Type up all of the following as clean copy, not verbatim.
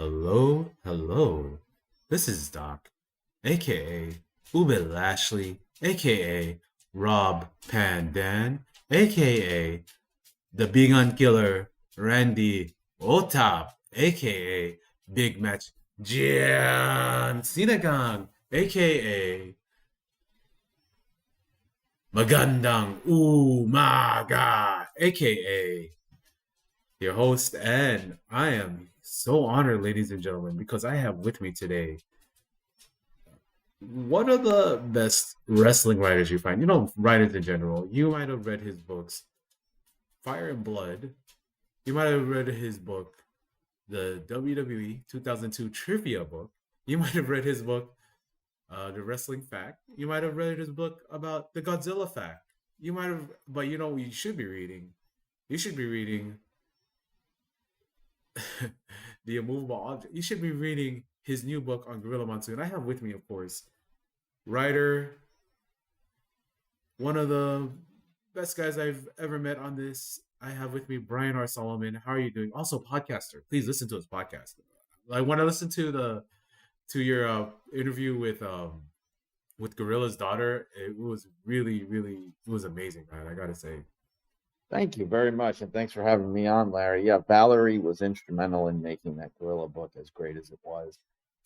Hello, hello. This is Doc, aka Ube Lashley, aka Rob Pandan, aka the Big Gun Killer Randy Otap, aka Big Match Jian Sinagang, aka Magandang Umaga, aka your host, and I am so honored, ladies and gentlemen, because I have with me today one of the best wrestling writers you find. Writers in general. You might have read his books, Fire and Blood. You might have read his book, the WWE 2002 Trivia book. You might have read his book, The Wrestling Fact. You might have read his book about the Godzilla Fact. You might have, but you should be reading. You should be reading the immovable object. You should be reading his new book on Gorilla Monsoon. I have with me, of course, writer, one of the best guys I've ever met on this. I have with me Brian R. Solomon. How are you doing? Also, podcaster. Please listen to his podcast. I want to listen to your interview with Gorilla's daughter. It was really, really, it was amazing, man. I gotta say. Thank you very much, and thanks for having me on, Larry. Yeah, Valerie was instrumental in making that Gorilla book as great as it was,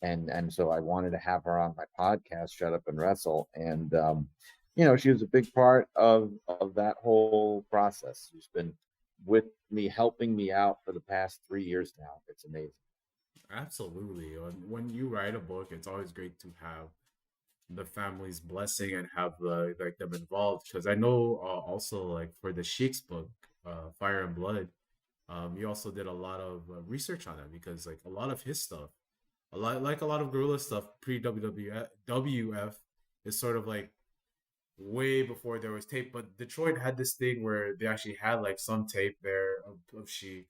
and so I wanted to have her on my podcast, Shut Up and Wrestle, and she was a big part of that whole process. She's been with me, helping me out for the past 3 years now. It's amazing. Absolutely. When you write a book, it's always great to have the family's blessing and have like them involved, because I know also like for the Sheik's book, Fire and Blood, you also did a lot of research on it, because like a lot of his stuff, a lot of Gorilla stuff pre WWF is sort of like way before there was tape. But Detroit had this thing where they actually had like some tape there of Sheik,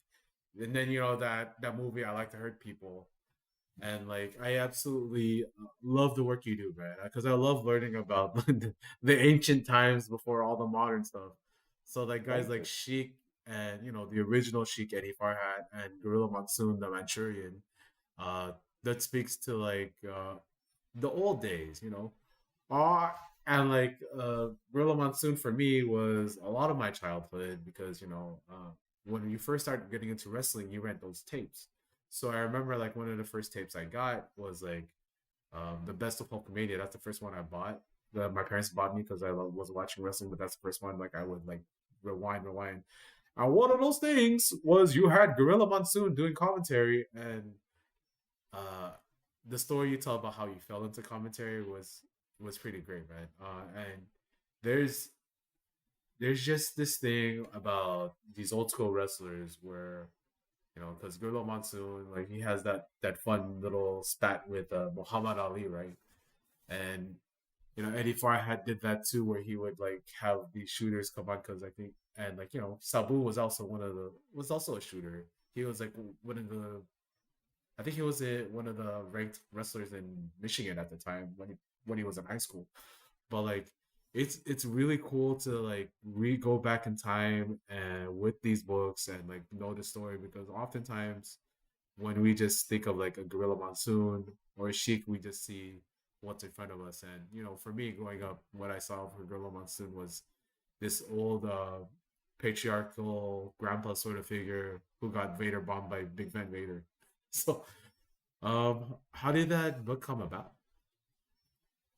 and then that movie I Like to Hurt People, and like I absolutely love the work you do, man, because I love learning about the ancient times before all the modern stuff. So like guys Thank like you. Sheik, and the original Sheik, Eddie Farhat, and Gorilla Monsoon, the Manchurian, uh that speaks to like the old days, uh, and like Gorilla Monsoon for me was a lot of my childhood, because when you first started getting into wrestling, you rent those tapes. So I remember like one of the first tapes I got was like the Best of Hulkamania. That's the first one I bought. My parents bought me because was watching wrestling, but that's the first one like I would like rewind. And one of those things was you had Gorilla Monsoon doing commentary, and uh, the story you tell about how you fell into commentary was pretty great, man. And there's there's just this thing about these old school wrestlers where because Gorilla Monsoon, like he has that fun little spat with Muhammad Ali, right? And Eddie Farhat did that too, where he would like have these shooters come on, because I think, and like Sabu was also a shooter. He was like one of the I think he was one of the ranked wrestlers in Michigan at the time when he was in high school. But like it's really cool to like go back in time and with these books and like know the story, because oftentimes when we just think of like a Gorilla Monsoon or a Sheik, we just see what's in front of us. And for me growing up, what I saw for Gorilla Monsoon was this old patriarchal grandpa sort of figure who got Vader bombed by Big Van Vader. So, how did that book come about?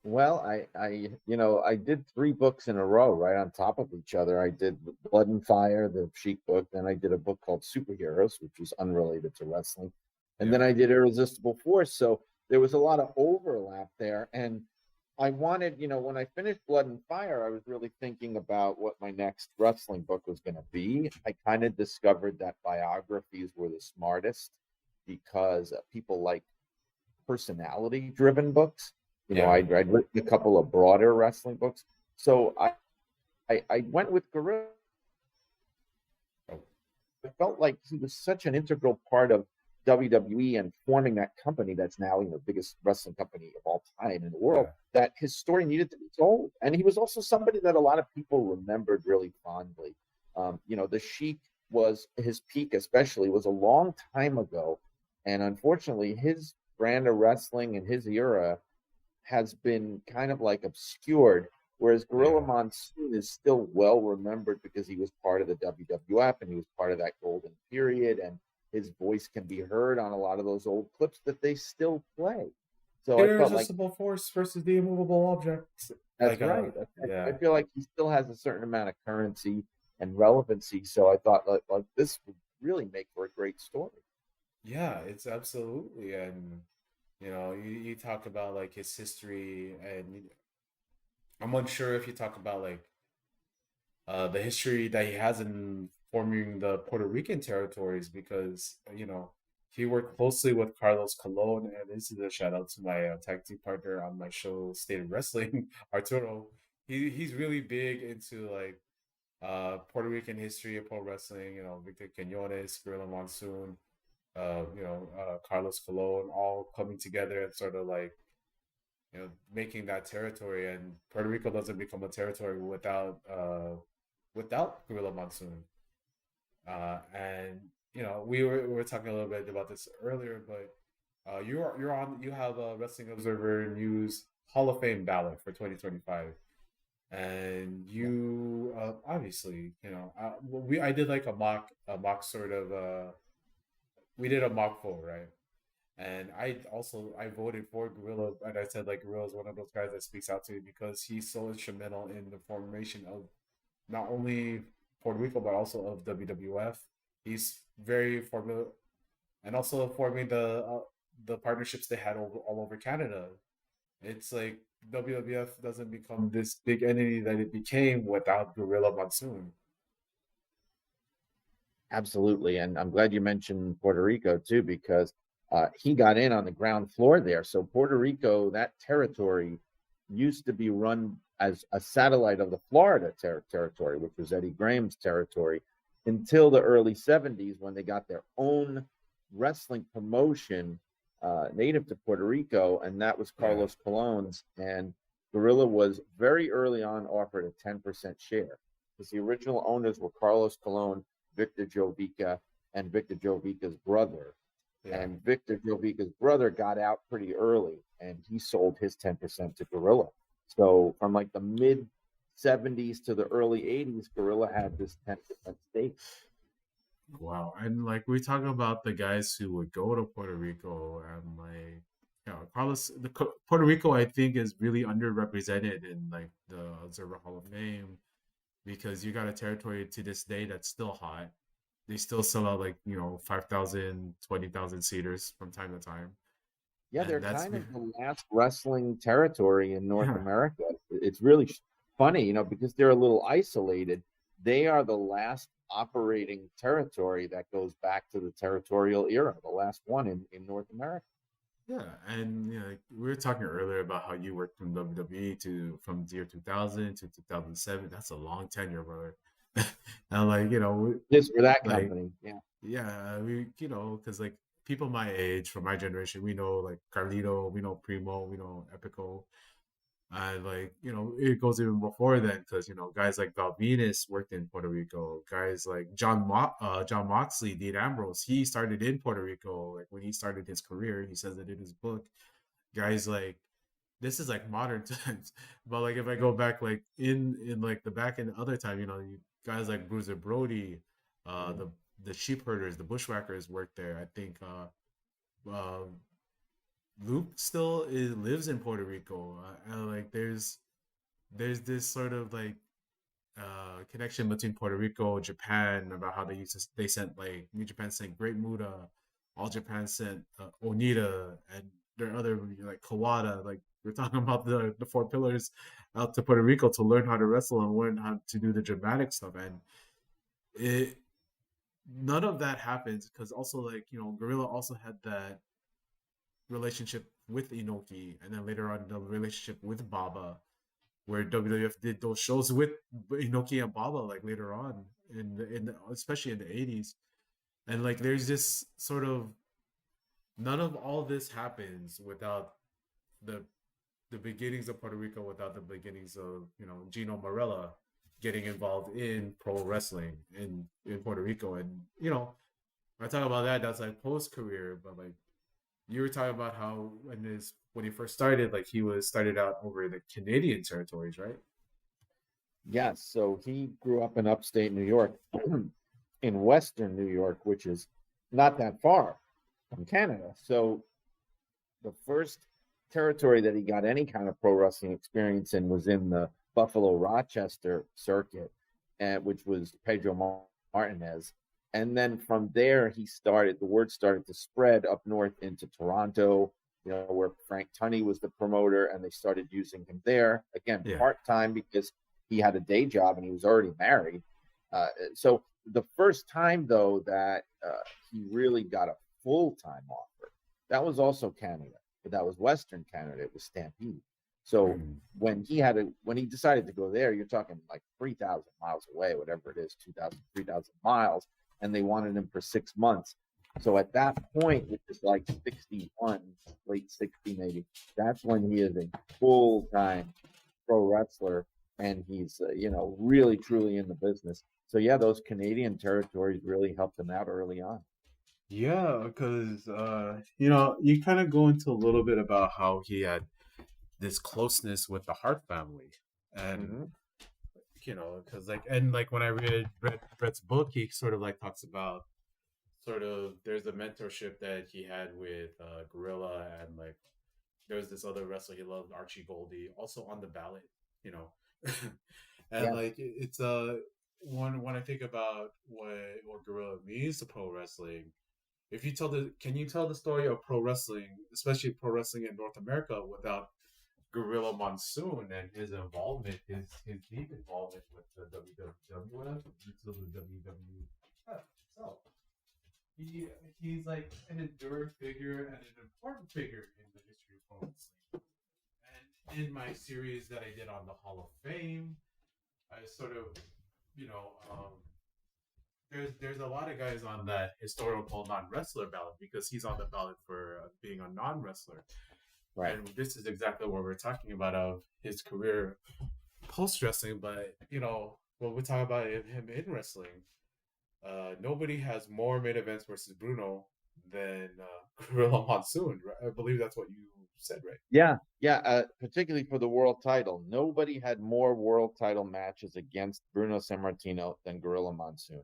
Well, I did three books in a row, right on top of each other. I did Blood and Fire, the Sheik book. Then I did a book called Superheroes, which was unrelated to wrestling, and Yeah. then I did Irresistible Force. So there was a lot of overlap there, and I wanted, when I finished Blood and Fire, I was really thinking about what my next wrestling book was going to be. I kind of discovered that biographies were the smartest because people like personality driven books. Yeah. I'd written a couple of broader wrestling books. So I went with Gorilla. I felt like he was such an integral part of WWE and forming that company that's now the biggest wrestling company of all time in the world, Yeah. that his story needed to be told. And he was also somebody that a lot of people remembered really fondly. The Sheik was his peak, especially was a long time ago. And unfortunately, his brand of wrestling and his era has been kind of like obscured, whereas Gorilla Yeah. Monsoon is still well remembered because he was part of the WWF and he was part of that golden period, and his voice can be heard on a lot of those old clips that they still play. So I felt like Irresistible Force versus the immovable objects. that's right. That's right. I Yeah. feel like he still has a certain amount of currency and relevancy. So I thought like this would really make for a great story. Yeah, it's absolutely. And, you talk about like his history, and I'm unsure if you talk about like the history that he has in forming the Puerto Rican territories because he worked closely with Carlos Colon, and this is a shout out to my tag team partner on my show, State of Wrestling, Arturo. He's really big into like Puerto Rican history of pro wrestling. Victor Quinones, Gorilla Monsoon, Carlos Colon, all coming together and sort of like making that territory. And Puerto Rico doesn't become a territory without Gorilla Monsoon. And we were talking a little bit about this earlier, but you have a Wrestling Observer News Hall of Fame ballot for 2025, and you obviously I did like a mock sort of we did a mock poll, right? And I voted for Gorilla, and I said like Gorilla is one of those guys that speaks out to me because he's so instrumental in the formation of not only Puerto Rico but also of WWF. He's very formula, and also forming the partnerships they had all over Canada. It's like WWF doesn't become this big entity that it became without Gorilla Monsoon. Absolutely. And I'm glad you mentioned Puerto Rico too, because he got in on the ground floor there. So Puerto Rico, that territory used to be run as a satellite of the Florida territory, which was Eddie Graham's territory, until the early 70s when they got their own wrestling promotion native to Puerto Rico, and that was Yeah, Carlos Colon's. And Gorilla was very early on offered a 10% share because the original owners were Carlos Colon, Victor Jovica, and Victor Jovica's brother. yeah. And Victor Jovica's brother got out pretty early and he sold his 10% to Gorilla. So from like the mid 70s to the early 80s, Gorilla had this 10% stake. Wow. And like we talk about the guys who would go to Puerto Rico, and like Carlos, Puerto Rico, I think is really underrepresented in like the Observer Hall of Fame because you got a territory to this day that's still hot. They still sell out like 5,000, 20,000 seaters from time to time, Yeah, and they're that's kind of the last wrestling territory in North yeah, America. It's really funny, because they're a little isolated. They are the last operating territory that goes back to the territorial era, the last one in North America. yeah. And like, we were talking earlier about how you worked from WWE to from the year 2000 to 2007. That's a long tenure, brother. And like Just for that like company. Yeah. yeah, because like people my age, from my generation, we know like Carlito, we know Primo, we know Epico, and like it goes even before then because guys like Val Venus worked in Puerto Rico. Guys like John Moxley, Dean Ambrose, he started in Puerto Rico. Like when he started his career, he says it in his book. Guys like this is like modern times, but like if I go back like in like the back in other time, guys like Bruiser Brody, Mhm. the sheep herders, the bushwhackers worked there. I think uh, Luke still lives in Puerto Rico, and like there's this sort of like connection between Puerto Rico, Japan about how they sent like New Japan sent Great Muda, All Japan sent Onita, and there are other like Kawada. Like we're talking about the four pillars out to Puerto Rico to learn how to wrestle and learn how to do the dramatic stuff, and it none of that happens because also like Gorilla also had that relationship with Inoki, and then later on the relationship with Baba, where WWF did those shows with Inoki and Baba like later on especially in the 80s. And like there's this sort of none of all this happens without the the beginnings of Puerto Rico, without the beginnings of Gino Marella getting involved in pro wrestling in Puerto Rico. And I talk about that. That's like post career, but like you were talking about how when he first started, like he was started out over the Canadian territories, right? Yes, so he grew up in upstate New York, in Western New York, which is not that far from Canada. So the first territory that he got any kind of pro wrestling experience in was in the Buffalo Rochester circuit, which was Pedro Martinez. And then from there, the word started to spread up north into Toronto, where Frank Tunney was the promoter, and they started using him there. Again, Yeah. part time because he had a day job and he was already married. So the first time, though, that he really got a full time offer, that was also Canada, but that was Western Canada. It was Stampede. So Mm. when he decided to go there, you're talking like 3,000 miles away, whatever it is, 2,000, 3,000 miles, and they wanted him for 6 months. So at that point, which is like 61, late 60 maybe, that's when he is a full time pro wrestler, and he's really truly in the business. So yeah, those Canadian territories really helped him out early on. Yeah, because you kind of go into a little bit about how he had this closeness with the Hart family, and Mm-hmm. because like when I read Brett's book, he sort of like talks about sort of there's a mentorship that he had with Gorilla, and like there's this other wrestler he loved, Archie Goldie, also on the ballot, you know, and Yeah. like it's when I think about what Gorilla means to pro wrestling. If you can you tell the story of pro wrestling, especially pro wrestling in North America, without Gorilla Monsoon and his involvement, his deep involvement with the WWF, until the WWF itself. He he's like an enduring figure and an important figure in the history of pro wrestling. And in my series that I did on the Hall of Fame, I sort of, you know, there's a lot of guys on that historical non wrestler ballot because he's on the ballot for being a non wrestler. Right. And this is exactly what we're talking about of his career post wrestling. But when we talk about him in wrestling, nobody has more main events versus Bruno than Gorilla Monsoon. Right? I believe that's what you said, right? Yeah, yeah. Particularly for the world title, nobody had more world title matches against Bruno Sammartino than Gorilla Monsoon,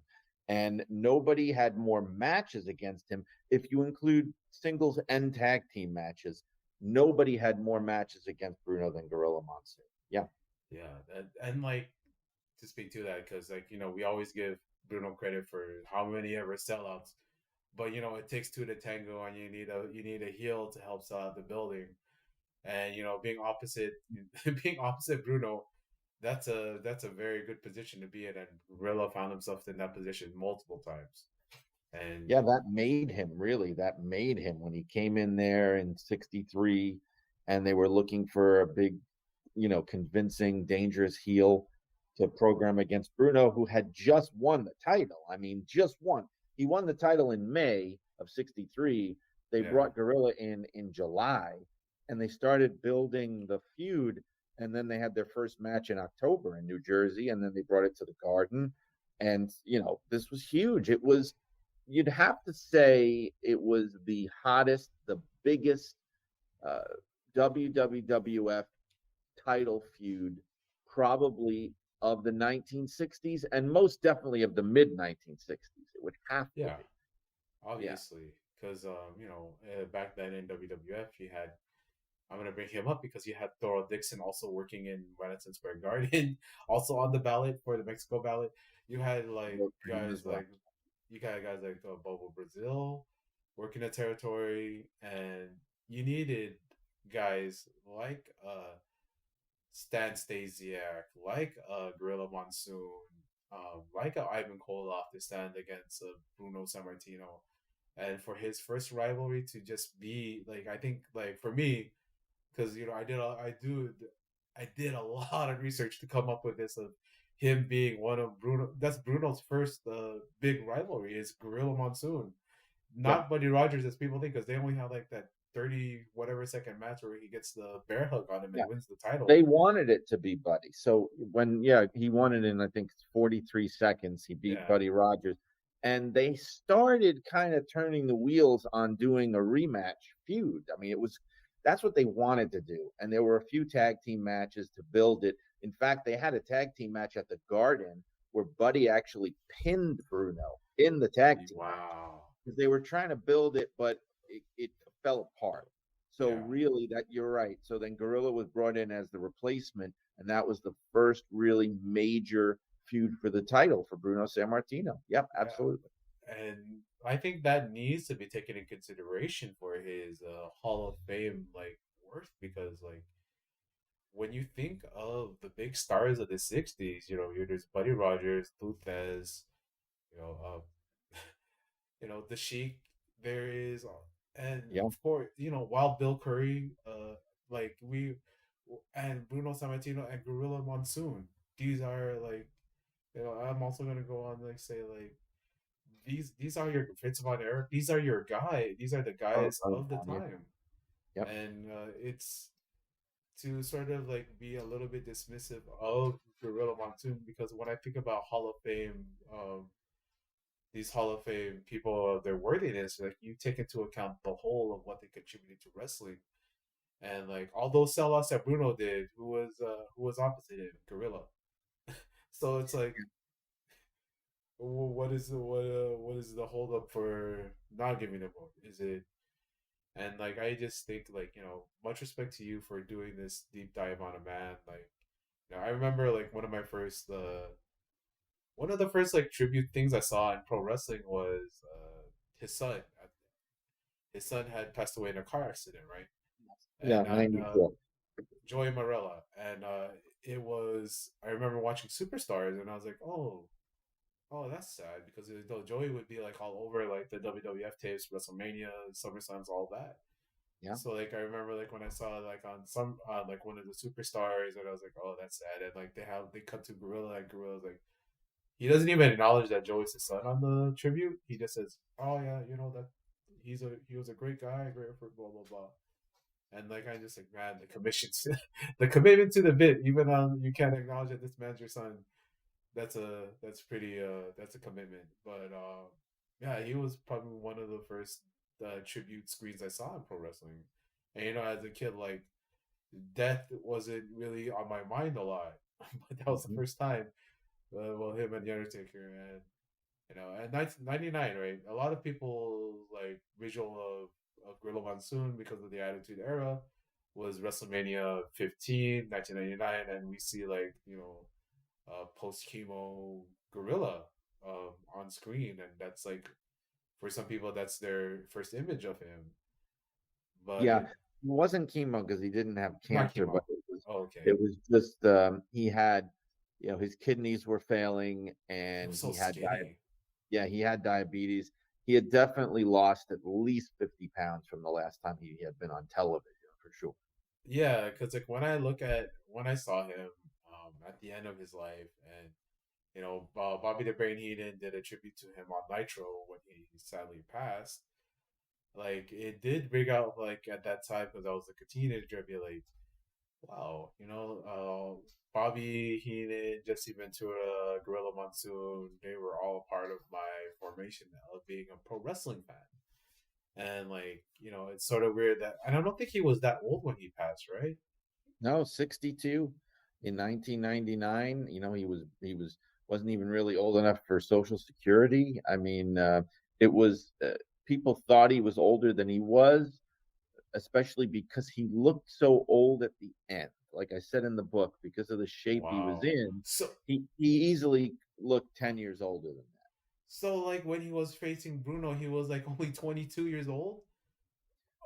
and nobody had more matches against him. If you include singles and tag team matches, nobody had more matches against Bruno than Gorilla Monsoon. Yeah, Yeah, and like to speak to that because like we always give Bruno credit for how many ever sellouts, but it takes two to tango, and you need a heel to help sell out the building, and being opposite being opposite Bruno, that's a very good position to be in, and Gorilla found himself in that position multiple times, and yeah. That made him when he came in there in '63, and they were looking for a big, convincing, dangerous heel to program against Bruno, who had just won the title. I mean, just won. He won the title in May of '63. They yeah, brought Gorilla in July, and they started building the feud. And then they had their first match in October in New Jersey, and then they brought it to the Garden. And this was huge. You'd have to say it was the hottest, the biggest uh, WWF title feud, probably of the 1960s, and most definitely of the mid 1960s. It would have to yeah, be. Yeah. obviously, because back then in WWF you had. I'm gonna bring him up because you had Thorold Dixon also working in Madison Square Garden, also on the ballot for the Mexico ballot. You had like As well. guys like Bobo Brazil working the territory, and you needed guys like Stan Stasiak, like Gorilla Monsoon, like Ivan Koloff to stand against Bruno Sammartino, and for his first rivalry to just be like, I think like for me, because I did a lot of research to come up with this of him being one of Bruno's first big rivalry is Gorilla Monsoon, Yeah. not Buddy Rogers as people think, because they only have like that 30 whatever second match where he gets the bear hug on him Yeah. and wins the title. They wanted it to be Buddy. So he won it in, I think, 43 seconds. He beat Yeah, Buddy Rogers. and they started kind of turning the wheels on doing a rematch feud. I mean, it was that's what they wanted to do, and there were a few tag team matches to build it. In fact, they had a tag team match at the Garden where Buddy actually pinned Bruno in the tag team match Wow. because they were trying to build it, but it fell apart. So Yeah. really, that you're right. So then Gorilla was brought in as the replacement, and that was the first really major feud for the title for Bruno Sammartino. Yep, Yeah. absolutely. And I think that needs to be taken in consideration for his Hall of Fame like worth, because like when you think of the big stars of the '60s, there's Buddy Rogers, Luthez, you know, the Sheik. There is, and Yeah, of course, Wild Bill Curry, like we, and Bruno Sammartino and Gorilla Monsoon. These are like, I'm also gonna go on like say like these are your Fritz von Erich. These are your guy. These are the guys of the yeah. time, Yep. and it's to sort of like be a little bit dismissive of Gorilla Monsoon, because when I think about Hall of Fame, these Hall of Fame people, their worthiness, like you take into account the whole of what they contributed to wrestling, and like all those sellouts that Bruno did, who was opposite him, Gorilla. So it's like, what is the hold up for not giving a vote? Is it And like I just think like much respect to you for doing this deep dive on a man. Like I remember like one of the first like tribute things I saw in pro wrestling was his son. His son had passed away in a car accident, right? Yeah, And 94. Joey Marella, and it was I remember watching Superstars, and I was like, oh, that's sad, because Joey would be like all over like the WWF tapes, WrestleMania, SummerSlams, all that. Yeah. So like I remember like when I saw like on some like one of the superstars, and I was like, oh, that's sad. And like they cut to Gorilla, and Gorilla's like, he doesn't even acknowledge that Joey's his son on the tribute. He just says, oh yeah, that he was a great guy, great for blah blah blah. And like I just like, man, the commission, the commitment to the bit, even you can't acknowledge that this man's your son. That's a commitment. But yeah, he was probably one of the first tribute screens I saw in pro wrestling. And as a kid, like death wasn't really on my mind a lot, but that was the Mhm. first time. Well, him and the Undertaker, and at 1999, right? A lot of people like visual of Gorilla Monsoon because of the Attitude Era was WrestleMania 15, 1999, and we see like post chemo Gorilla on screen, and that's like for some people that's their first image of him. But Yeah, it wasn't chemo because he didn't have not cancer, but chemo. Oh, okay, it was just he had, his kidneys were failing, he was and so skinny. he had diabetes. He had definitely lost at least 50 pounds from the last time he had been on television for sure. Yeah, because like when I saw him at the end of his life, and Bobby the Brain Heenan did a tribute to him on Nitro when he sadly passed. Like it did bring out like at that time, because I was like a teenager, I'd be like, wow, Bobby Heenan, Jesse Ventura, Gorilla Monsoon, they were all a part of my formation of being a pro wrestling fan. And like, it's sort of weird that, and I don't think he was that old when he passed, right? No, 62 in 1999. Wasn't even really old enough for Social Security. I mean, it was people thought he was older than he was, especially because he looked so old at the end. Like I said in the book, because of the shape he was Wow. in, So, he easily looked 10 years older than that. so like when he was facing Bruno, he was like only 22 years old.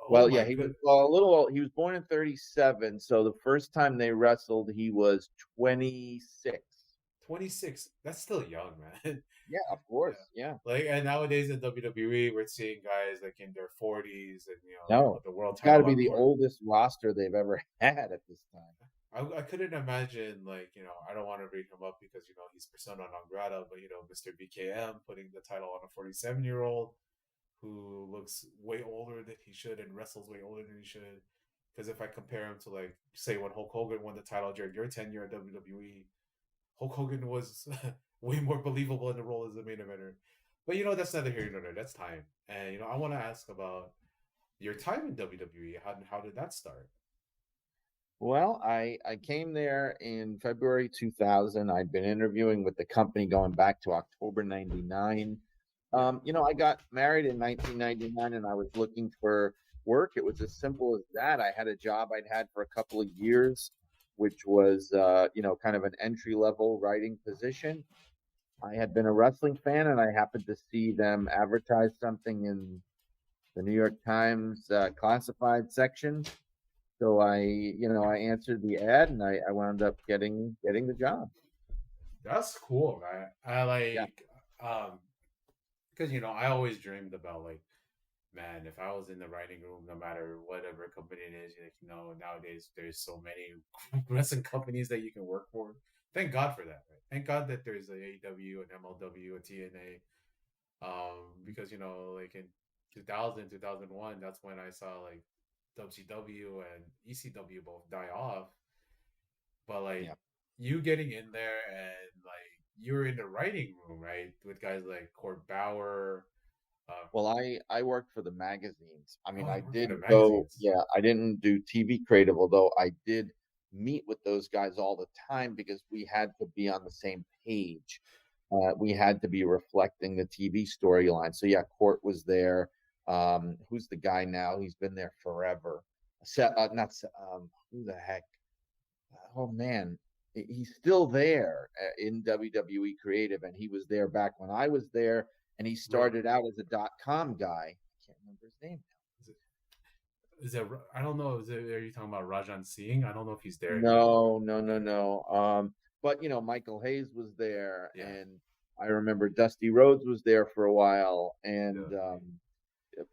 Oh Well, my yeah, he was good, well, a little old. He was born in 37, so the first time they wrestled, he was 26. 26. That's still young, man. Yeah, of Yeah. course. Yeah. Like, and nowadays in WWE, we're seeing guys like in their 40s, and No, the world it's got to title be on the court. oldest roster they've ever had at this time. I couldn't imagine, like, I don't want to bring him up because he's persona non grata, but Mr. BKM putting the title on a 47-year-old who looks way older than he should and wrestles way older than he should. Because if I compare him to, like, say when Hulk Hogan won the title during your tenure at WWE, Hulk Hogan was way more believable in the role as the main eventer. But that's neither here nor there. That's time. And I want to ask about your time in WWE. How did that start? Well, I came there in February 2000. I'd been interviewing with the company going back to October 99. Yeah. I got married in 1999 and I was looking for work. It was as simple as that. I had a job I'd had for a couple of years, which was, kind of an entry level writing position. I had been a wrestling fan and I happened to see them advertise something in the New York Times classified section. So I answered the ad and I wound up getting the job. That's cool, man. I Yeah. like because I always dreamed about like, man, if I was in the writing room, no matter whatever company it is, like nowadays there's so many wrestling companies that you can work for. Thank God for that, right? Thank God that there's a AEW, an MLW, a TNA. Because like in 2000, 2001, that's when I saw like WCW and ECW both die off. But like Yeah. you getting in there and like you're in the writing room, right, with guys like Court Bauer. Uh, Well, I worked for the magazines. I mean, oh, I you work for the did go, magazines. yeah, I didn't do TV creative, although I did meet with those guys all the time because we had to be on the same page. We had to be reflecting the TV storyline. So yeah, Court was there. Who's the guy now? He's been there forever. Not who the heck? Oh man, he's still there in WWE Creative, and he was there back when I was there, and he Ro- started out as a .com guy. I can't remember his name. Is it, I don't know. Are you talking about Rajan Singh? I don't know if he's there anymore. No, no, no, no. But Michael Hayes was there, Yeah. and I remember Dusty Rhodes was there for a while, Yeah. and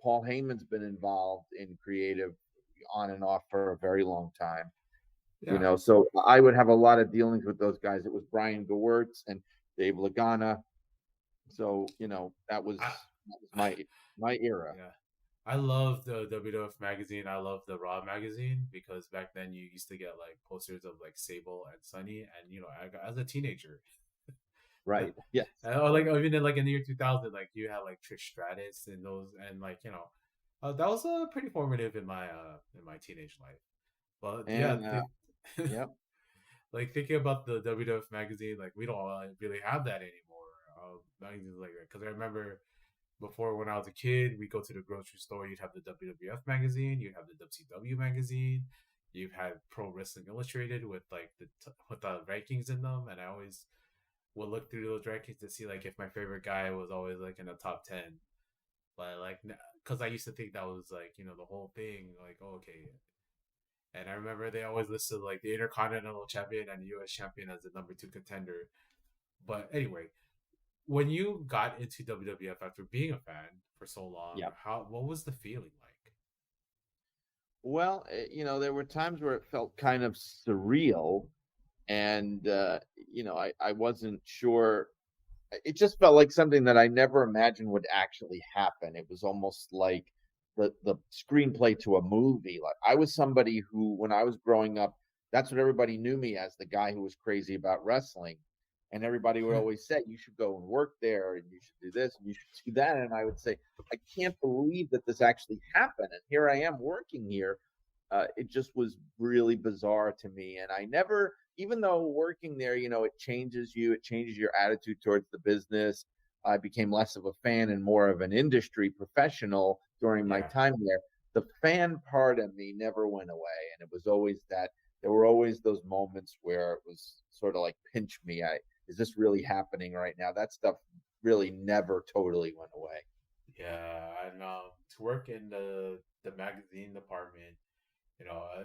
Paul Heyman's been involved in creative on and off for a very long time. Yeah. So I would have a lot of dealings with those guys. It was Brian Gewirtz and Dave Lagana. So that was I, my era. yeah. I love the WWF magazine. I love the Raw magazine because back then you used to get like posters of like Sable and Sunny, and as a teenager, Right. Yes. or like even in the year 2000, like you had like Trish Stratus and those, and like that was pretty formative in my teenage life. But yeah, And yep. like thinking about the WWF magazine, like we don't really have that anymore. Magazines like that because I remember before when I was a kid, we go to the grocery store. You'd have the WWF magazine, you'd have the WCW magazine, you've had Pro Wrestling Illustrated with like with the rankings in them, and I always would look through those rankings to see like if my favorite guy was always like in the top 10. But like, because I used to think that was like the whole thing. Like, oh, okay. And I remember they always listed like the Intercontinental Champion and the U.S. Champion as the number two contender. But anyway, when you got into WWF after being a fan for so long, Yep. what was the feeling like? Well, there were times where it felt kind of surreal, and I wasn't sure. It just felt like something that I never imagined would actually happen. It was almost like the screenplay to a movie. Like I was somebody who, when I was growing up, that's what everybody knew me as, the guy who was crazy about wrestling. And everybody would always say, you should go and work there and you should do this and you should do that. And I would say, I can't believe that this actually happened. And here I am working here. It just was really bizarre to me. And I never, even though working there, it changes you, it changes your attitude towards the business. I became less of a fan and more of an industry professional during my Yeah, time there. The fan part of me never went away. And it was always that there were always those moments where it was sort of like pinch me. Is this really happening right now? That stuff really never totally went away. yeah, and to work in the magazine department,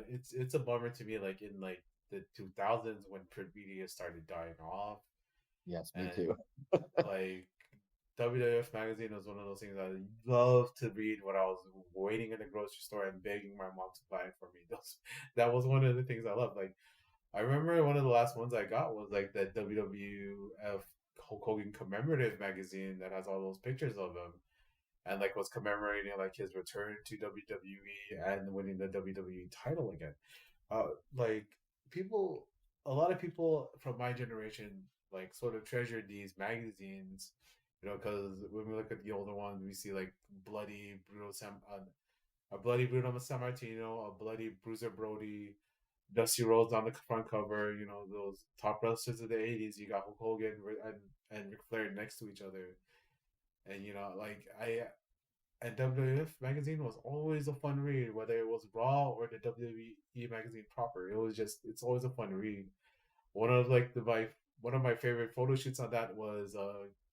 it's a bummer to me. Like in like the 2000s when print media started dying off, Yes, me and too. like WWF magazine was one of those things I loved to read when I was waiting in the grocery store and begging my mom to buy it for me. That was one of the things I loved. Like I remember one of the last ones I got was like that WWF Hulk Hogan commemorative magazine that has all those pictures of him and like was commemorating like his return to WWE and winning the WWE title again. Like people, a lot of people from my generation like sort of treasured these magazines You know, because when we look at the older ones, we see like a bloody Bruno Sammartino, a bloody Bruiser Brody, Dusty Rhodes on the front cover. You know, those top wrestlers of the '80s. You got Hulk Hogan and Ric Flair next to each other, and you know, like I and WWF magazine was always a fun read, whether it was Raw or the WWE magazine proper. It's always a fun read. One of like the my one of my favorite photo shoots on that was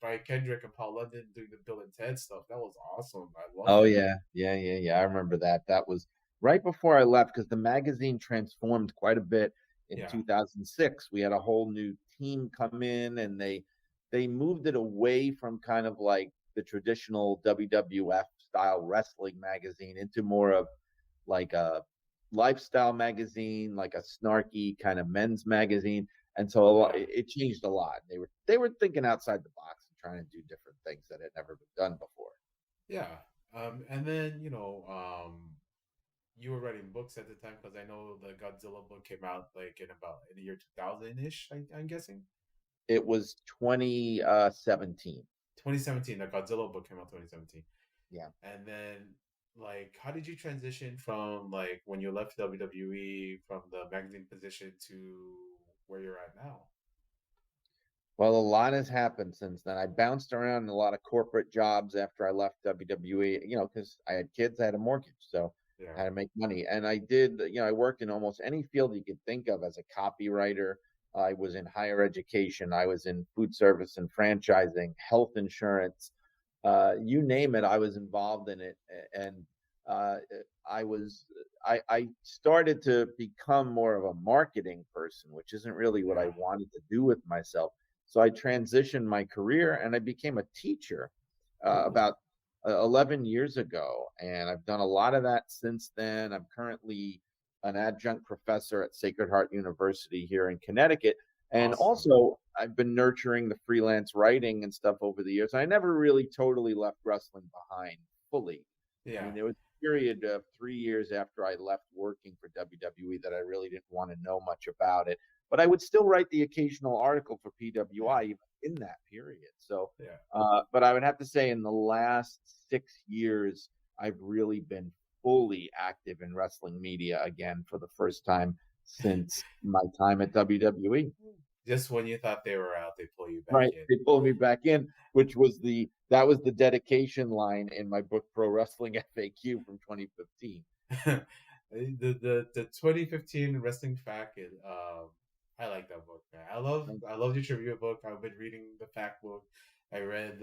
Brian Kendrick and Paul London doing the Bill and Ted stuff. That was awesome. I loved Oh it. yeah, yeah. I remember that. That was right before I left because the magazine transformed quite a bit in Yeah, 2006. We had a whole new team come in, and they moved it away from kind of like the traditional WWF style wrestling magazine into more of like a lifestyle magazine, like a snarky kind of men's magazine. And so yeah, it changed a lot. They were thinking outside the box and trying to do different things that had never been done before. yeah. And then you were writing books at the time because I know the Godzilla book came out like in the year 2000 ish. I'm guessing It was 2017. 2017. The Godzilla book came out 2017. Yeah. And then like how did you transition from like when you left WWE from the magazine position to where you're at now? Well, a lot has happened since then. I bounced around in a lot of corporate jobs after I left WWE, because I had kids, I had a mortgage, so I Yeah. had to make money. And I did, I worked in almost any field you could think of as a copywriter. I was in higher education, I was in food service and franchising, health insurance, you name it, I was involved in it. And uh, I was, I started to become more of a marketing person, which isn't really what I Yeah. wanted to do with myself. So I transitioned my career and I became a teacher Ooh. about 11 years ago. And I've done a lot of that since then. I'm currently an adjunct professor at Sacred Heart University here in Connecticut. And Awesome. also, I've been nurturing the freelance writing and stuff over the years. I never really totally left wrestling behind fully. I Yeah. mean, there was a period of 3 years after I left working for WWE that I really didn't want to know much about it, but I would still write the occasional article for Yeah. PWI even in that period. So, Yeah. but I would have to say in the last 6 years, I've really been fully active in wrestling media again for the first time since my time at WWE. Just when you thought they were out, they pull you back Right. in. They pulled me back in, which was that was the dedication line in my book Pro Wrestling FAQ from 2015. The 2015 Wrestling Fact is I like that book, man. I love the trivia book. I've been reading the fact book. I read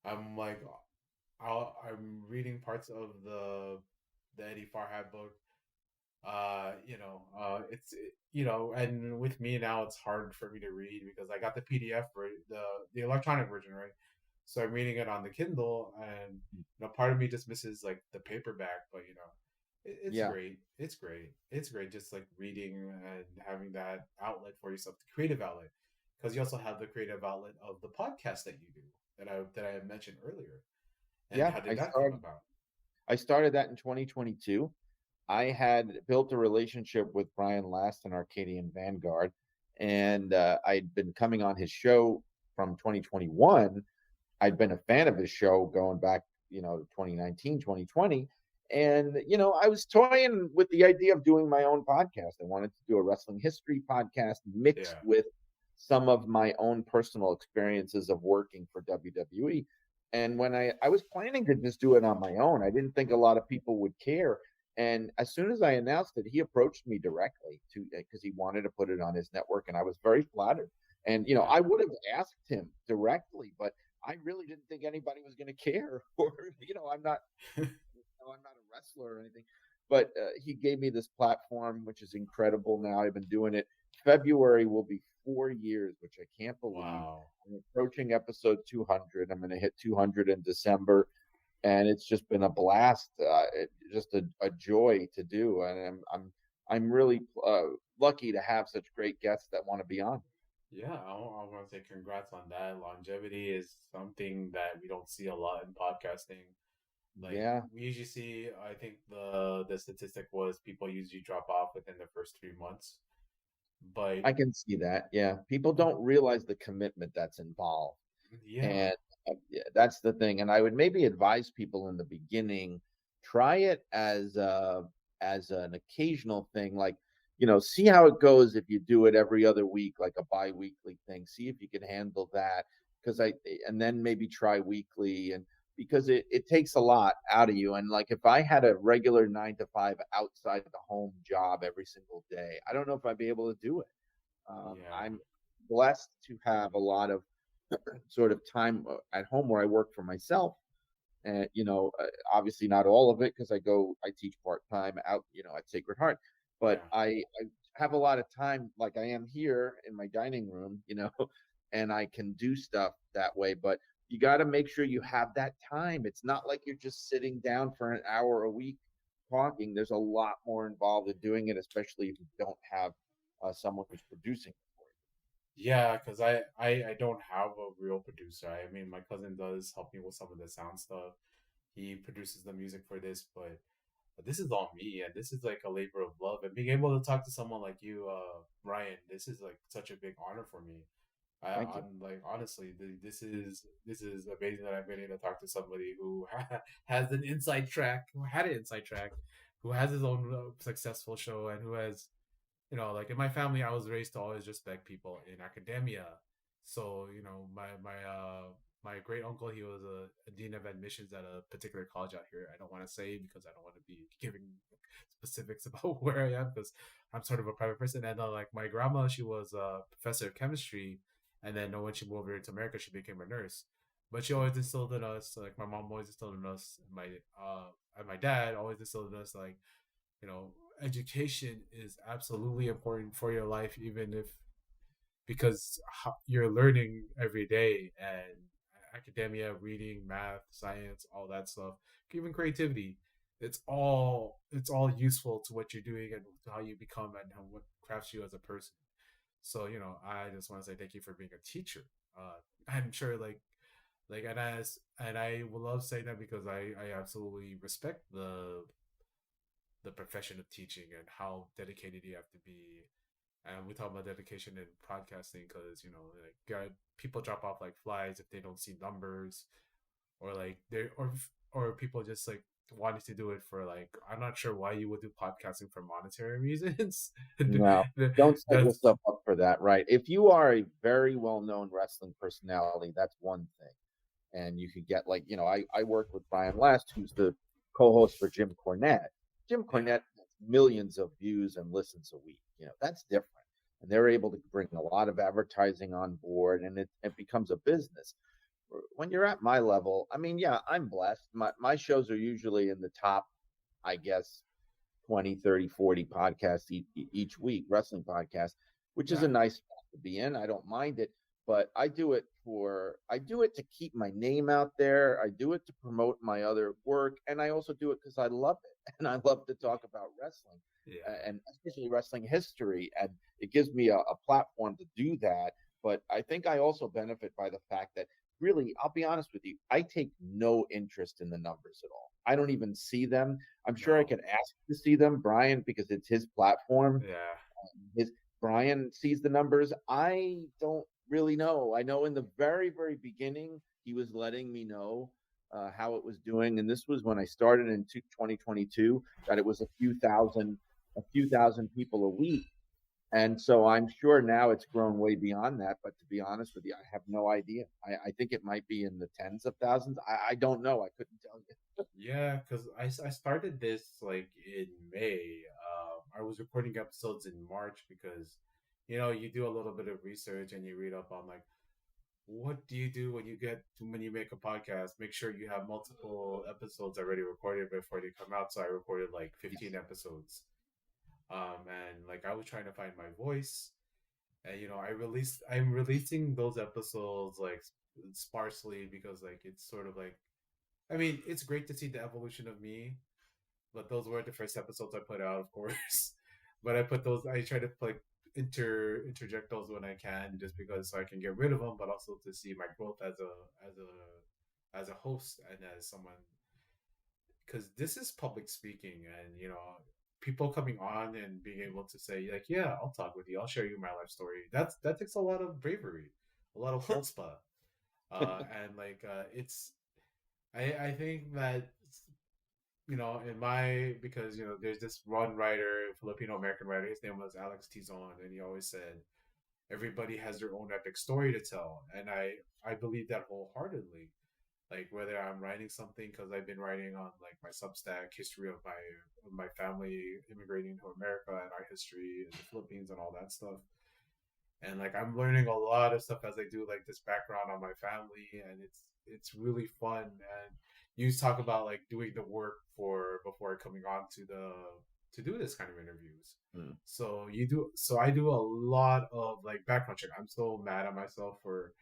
I'm like I'm reading parts of the Eddie Farhat book. And with me now, it's hard for me to read because I got the PDF for the electronic version, right? So I'm reading it on the Kindle, and part of me just misses like the paperback, but it's Yeah. great. It's great. It's great just like reading and having that outlet for yourself, the creative outlet, because you also have the creative outlet of the podcast that you do that I mentioned earlier. And Yeah. how did that come about? I started that in 2022. I had built a relationship with Brian Last and Arcadian Vanguard, and I'd been coming on his show from 2021. I'd been a fan of his show going back, 2019, 2020. And, I was toying with the idea of doing my own podcast. I wanted to do a wrestling history podcast mixed Yeah, with some of my own personal experiences of working for WWE. And when I was planning to just do it on my own, I didn't think a lot of people would care. And as soon as I announced it, he approached me directly to because he wanted to put it on his network, and I was very flattered. And yeah, I would have asked him directly, but I really didn't think anybody was going to care. Or I'm not a wrestler or anything. But he gave me this platform, which is incredible. Now I've been doing it. February will be 4 years, which I can't believe. wow. I'm approaching episode 200. I'm going to hit 200 in December, and it's just been a blast. Just a joy to do, and I'm really lucky to have such great guests that want to be on. Yeah, I want to say congrats on that. Longevity is something that we don't see a lot in podcasting. Like Yeah, we usually see, I think the statistic was people usually drop off within the first 3 months. But I can see that. Yeah, people don't realize the commitment that's involved. Yeah, And yeah, that's the thing. And I would maybe advise people in the beginning, try it as an occasional thing, like, see how it goes if you do it every other week, like a bi-weekly thing. See if you can handle that. Because and then maybe try weekly, and because it takes a lot out of you. And like if I had a regular 9 to 5 outside the home job every single day, I don't know if I'd be able to do it. yeah, I'm blessed to have a lot of sort of time at home where I work for myself. And, obviously not all of it because I teach part time out, at Sacred Heart. But yeah. I have a lot of time, like I am here in my dining room, and I can do stuff that way. But you got to make sure you have that time. It's not like you're just sitting down for an hour a week talking. There's a lot more involved in doing it, especially if you don't have someone who's producing it for Yeah, because I don't have a real producer. I mean, my cousin does help me with some of the sound stuff. He produces the music for this, but this is all me, and this is like a labor of love. And being able to talk to someone like you, Ryan, this is like such a big honor for me. Thank you. I'm like honestly, this is amazing that I've been able to talk to somebody who has an inside track, who had an inside track, who has his own successful show, and who has like in my family, I was raised to always respect people in academia. So my great uncle, he was a dean of admissions at a particular college out here. I don't want to say because I don't want to be giving specifics about where I am because I'm sort of a private person. And like my grandma, she was a professor of chemistry, and then when she moved over to America, she became a nurse. But she always instilled in us, like my mom always instilled in us, and my dad always instilled in us, like you know education is absolutely important for your life, even if because you're learning every day, and academia, reading, math, science, all that stuff, even creativity, it's all useful to what you're doing and to how you become and what crafts you as a person. So I just want to say thank you for being a teacher. I'm sure and I will love saying that because I absolutely respect the profession of teaching and how dedicated you have to be. And we talk about dedication in podcasting because like people drop off like flies if they don't see numbers, or like they or people just like wanting to do it for like I'm not sure why you would do podcasting for monetary reasons. No, don't set That's yourself up for that, right? If you are a very well-known wrestling personality, that's one thing. And you could get like, I worked with Brian Last, who's the co-host for Jim Cornette. Jim yeah, Cornette has millions of views and listens a week. That's different. And they're able to bring a lot of advertising on board, and it becomes a business. When you're at my level, I mean, yeah, I'm blessed. My shows are usually in the top, I guess, 20, 30, 40 podcasts each week, wrestling podcasts, which is yeah, a nice spot to be in. I don't mind it, but I do it to keep my name out there. I do it to promote my other work. And I also do it because I love it. And I love to talk about wrestling, yeah. and especially wrestling history. And it gives me a platform to do that. But I think I also benefit by the fact that, really, I'll be honest with you, I take no interest in the numbers at all. I don't even see them. I'm sure I No, could ask to see them, Brian, because it's his platform. yeah. His Brian sees the numbers. I don't really know. I know in the very, very beginning, he was letting me know how it was doing, and this was when I started in 2022. That it was a few thousand people a week, and so I'm sure now it's grown way beyond that. But to be honest with you, I have no idea. I think it might be in the tens of thousands. I don't know. I couldn't tell you. Yeah, because I started this like in May. I was recording episodes in March because, you do a little bit of research and you read up on like what do you do when you make a podcast? Make sure you have multiple episodes already recorded before they come out. So I recorded like 15 Yes. episodes. And like I was trying to find my voice, and I'm releasing those episodes like sparsely because like it's sort of like I mean, it's great to see the evolution of me, but those were the first episodes I put out, of course. But I try to like interject those when I can, just because so I can get rid of them, but also to see my growth as a host and as someone, because this is public speaking, and people coming on and being able to say like, yeah, I'll talk with you, I'll share you my life story. That takes a lot of bravery, a lot of Sure. chutzpah. And like it's I think that in my because there's this one writer, Filipino American writer, his name was Alex Tizon, and he always said everybody has their own epic story to tell, and I believe that wholeheartedly. Like whether I'm writing something because I've been writing on like my Substack history of my family immigrating to America and our history in the Philippines and all that stuff, and like I'm learning a lot of stuff as I do like this background on my family, and it's really fun. And you talk about like doing the work for before coming on to do this kind of interviews. Mm. So I do a lot of like background check. I'm so mad at myself for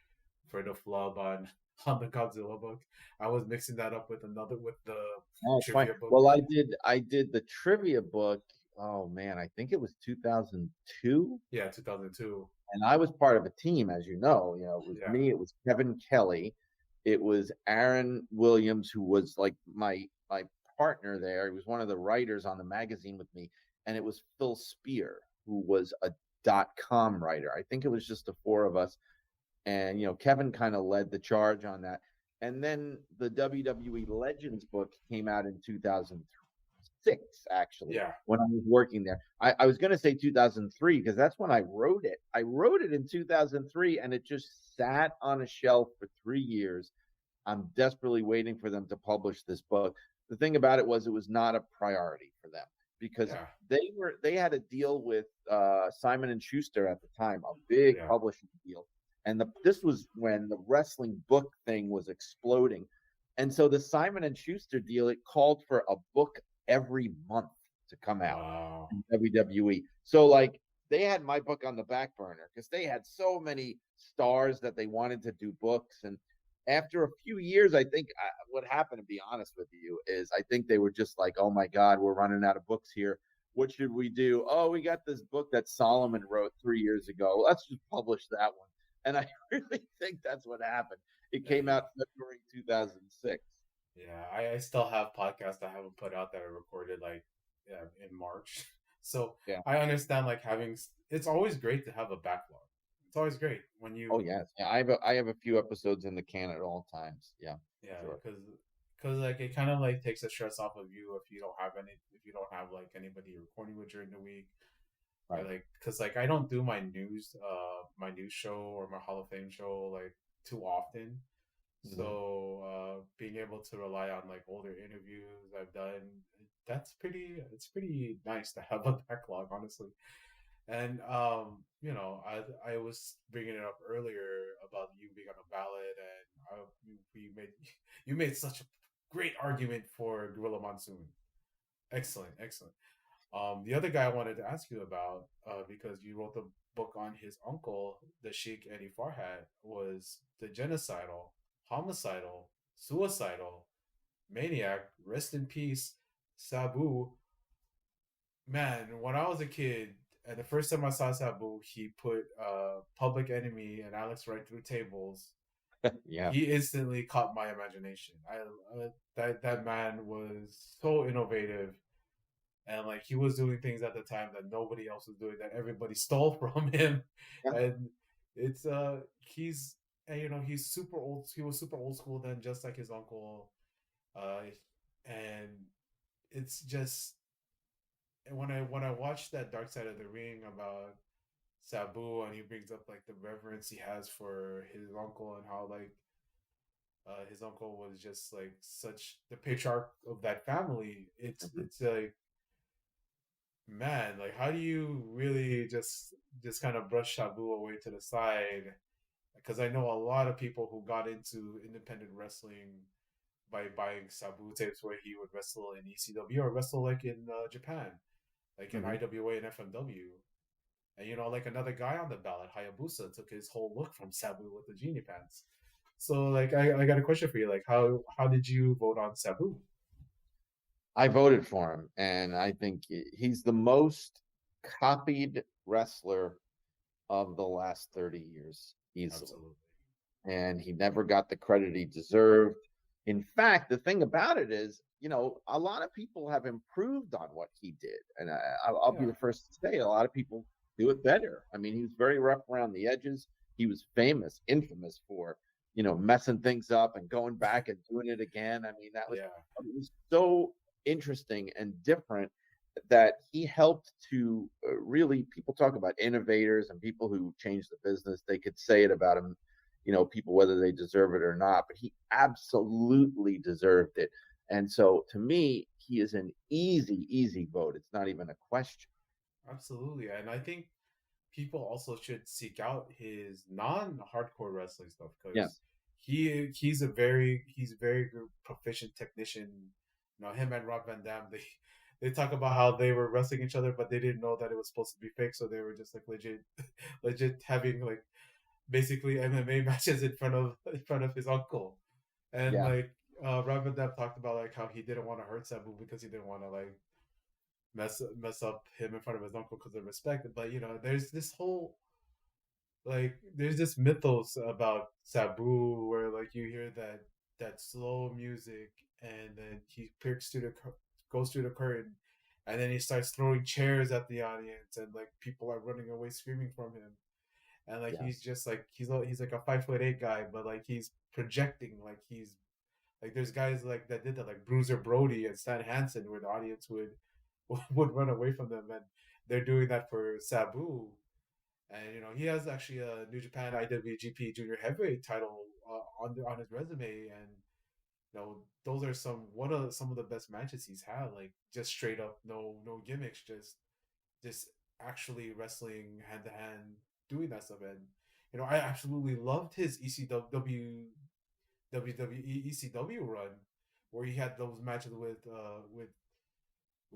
the flub on on the Godzilla book. I was mixing that up with another with the Oh, it's fine. trivia book. Well, I did the trivia book. Oh man, I think it was 2002, Yeah, 2002. and I was part of a team, as you know. It was Yeah, me, it was Kevin Kelly, it was Aaron Williams, who was like my partner there. He was one of the writers on the magazine with me, and it was Phil Spear, who was a .com writer. I think it was just the four of us, and Kevin kind of led the charge on that. And then the WWE Legends book came out in 2006, actually, yeah. when I was working there. I was going to say 2003 because that's when I wrote it. I wrote it in 2003, and it just sat on a shelf for 3 years. I'm desperately waiting for them to publish this book. The thing about it was not a priority for them because Yeah, they had a deal with Simon and Schuster at the time, a big yeah. publishing deal, and this was when the wrestling book thing was exploding. And so the Simon and Schuster deal, it called for a book every month to come out Wow. in WWE. So like they had my book on the back burner because they had so many stars that they wanted to do books. And after a few years, I think what happened, to be honest with you, is I think they were just like, oh my God, we're running out of books here. What should we do? Oh, we got this book that Solomon wrote 3 years ago. Let's just publish that one. And I really think that's what happened. It Yeah, came out February 2006. yeah. I still have podcasts I haven't put out that I recorded like in March. So Yeah. I understand like having. It's always great to have a backlog. It's always great when Oh you yes. Yeah, I have a few episodes in the can at all times. Yeah, for yeah sure. because like it kind of like takes the stress off of you if you don't have like anybody you're recording with during the week. Or Right. like because like I don't do my news show or my Hall of Fame show like too often. Mhm. So being able to rely on like older interviews I've done, it's pretty nice to have a backlog, honestly. And I was bringing it up earlier about you being on a ballot, and we made you made such a great argument for Gorilla Monsoon. Excellent, excellent. The other guy I wanted to ask you about, because you wrote the book on his uncle, the Sheik Eddie Farhat, was the genocidal, homicidal, suicidal, maniac, rest in peace, Sabu. Man, when I was a kid, and the first time I saw Sabu, he put Public Enemy and Alex right through tables. Yeah. He instantly caught my imagination. That man was so innovative, and like he was doing things at the time that nobody else was doing, that everybody stole from him. Yeah. And it's he's and he's super old. He was super old school then, just like his uncle. Uh and it's just, and when I watched that Dark Side of the Ring about Sabu, and he brings up like the reverence he has for his uncle, and how like his uncle was just like such the patriarch of that family. Mhm. It's like, man, like how do you really just kind of brush Sabu away to the side? Because I know a lot of people who got into independent wrestling by buying Sabu tapes where he would wrestle in ECW or wrestle like in Japan, like in Mhm. IWA and FMW. And like another guy on the ballot, Hayabusa, took his whole look from Sabu with the genie pants. So like I got a question for you. Like how did you vote on Sabu? I voted for him, and I think he's the most copied wrestler of the last 30 years, easily. Absolutely. And he never got the credit he deserved. In fact, the thing about it is, a lot of people have improved on what he did. And I'll be Yeah. the first to say a lot of people do it better. I mean, he was very rough around the edges. He was famous, infamous for messing things up and going back and doing it again. I mean, Yeah. it was so interesting and different that he helped to really, people talk about innovators and people who change the business. They could say it about him, people, whether they deserve it or not, but he absolutely deserved it. And so to me, he is an easy vote. It's not even a question. Absolutely. And I think people also should seek out his non-hardcore wrestling stuff because Yes. he's a very good proficient technician. Him and Rob Van Dam, they talk about how they were wrestling each other, but they didn't know that it was supposed to be fake, so they were just like legit, legit having like basically MMA matches in front of his uncle, and Yeah. like Rob Van Dam talked about like how he didn't want to hurt Sabu because he didn't want to like mess up him in front of his uncle because of respect. But there's this whole there's this mythos about Sabu where like you hear that slow music and then he goes through the curtain and then he starts throwing chairs at the audience and like people are running away screaming from him and like Yeah. he's just like he's like a 5'8" guy but like he's projecting like he's like there's guys like that did that like Bruiser Brody and Stan Hansen where the audience would would run away from them and they're doing that for Sabu and he has actually a New Japan IWGP Junior Heavyweight title on his resume, and those are some of the best matches he's had. Like just straight up, no gimmicks, just actually wrestling hand to hand, doing that stuff. And I absolutely loved his ECW WWE ECW run, where he had those matches with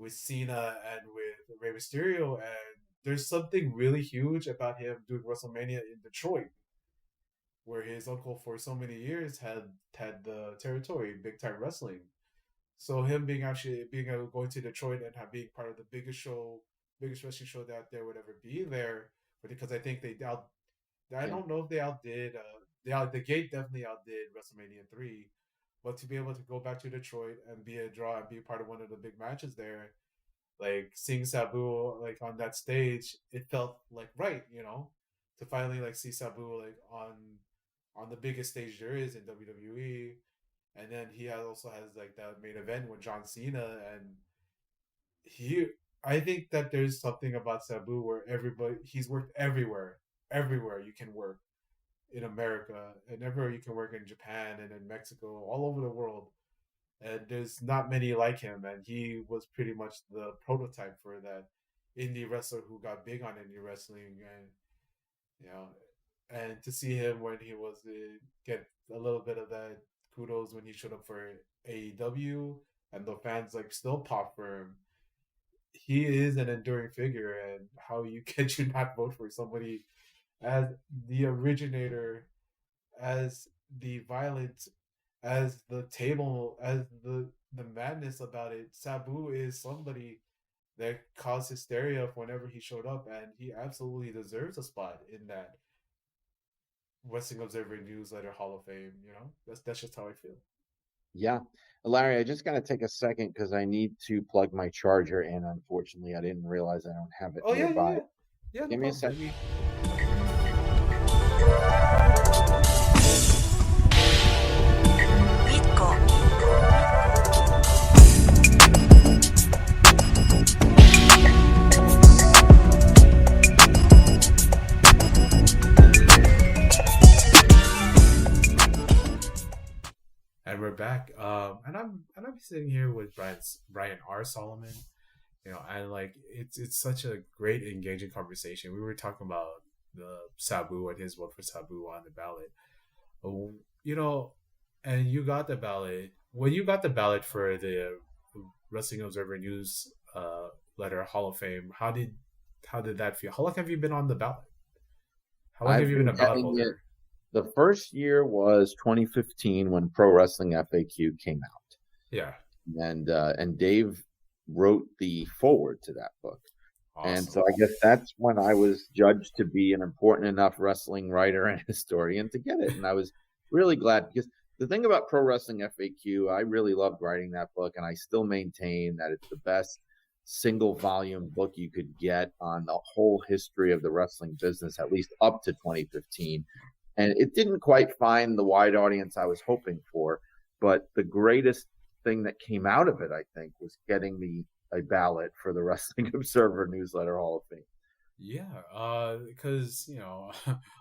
Cena and with Rey Mysterio, and there's something really huge about him doing WrestleMania in Detroit, where his uncle for so many years had the territory, big time wrestling. So him being able going to Detroit and being part of the biggest wrestling show that there would ever be there, because I think I Yeah. don't know if they outdid the gate definitely outdid WrestleMania 3, but to be able to go back to Detroit and be a draw and be part of one of the big matches there, like seeing Sabu like on that stage, it felt like right, to finally like see Sabu like on the biggest stage there is in WWE, and then also has like that main event with John Cena, and he, I think that there's something about Sabu where he's worked everywhere you can work in America, and everywhere you can work in Japan and in Mexico, all over the world, and there's not many like him, and he was pretty much the prototype for that indie wrestler who got big on indie wrestling, and you know, and to see him when he was get a little bit of that kudos when he showed up for AEW, and the fans like still pop for him. He is an enduring figure, and how you can you not vote for somebody as the originator, as the violence, as the table, as the madness about it. Sabu is somebody that caused hysteria whenever he showed up, and he absolutely deserves a spot in that Wrestling Observer Newsletter Hall of Fame. That's just how I feel. Yeah. Larry, I just got to take a second because I need to plug my charger in. Unfortunately, I didn't realize I don't have it Oh yeah, yeah, nearby. yeah. Yeah, no Give me a problem. second. And we're back. And I'm sitting here with Brian R. Solomon. And like it's such a great engaging conversation. We were talking about the Sabu and his vote for Sabu on the ballot. Oh, and you got the ballot. When you got the ballot for the Wrestling Observer News letter Hall of Fame, how did that feel? How long have you been on the ballot? How long have I've you been been a ballot getting it. holder? The first year was 2015 when Pro Wrestling FAQ came out, Yeah, and Dave wrote the forward to that book. And awesome. so I guess that's when I was judged to be an important enough wrestling writer and historian to get it. And I was really glad, because the thing about Pro Wrestling FAQ, I really loved writing that book, and I still maintain that it's the best single volume book you could get on the whole history of the wrestling business, at least up to 2015. and it didn't quite find the wide audience I was hoping for. But the greatest thing that came out of it, I think, was getting me a ballot for the Wrestling Observer Newsletter Hall of Fame. Yeah, because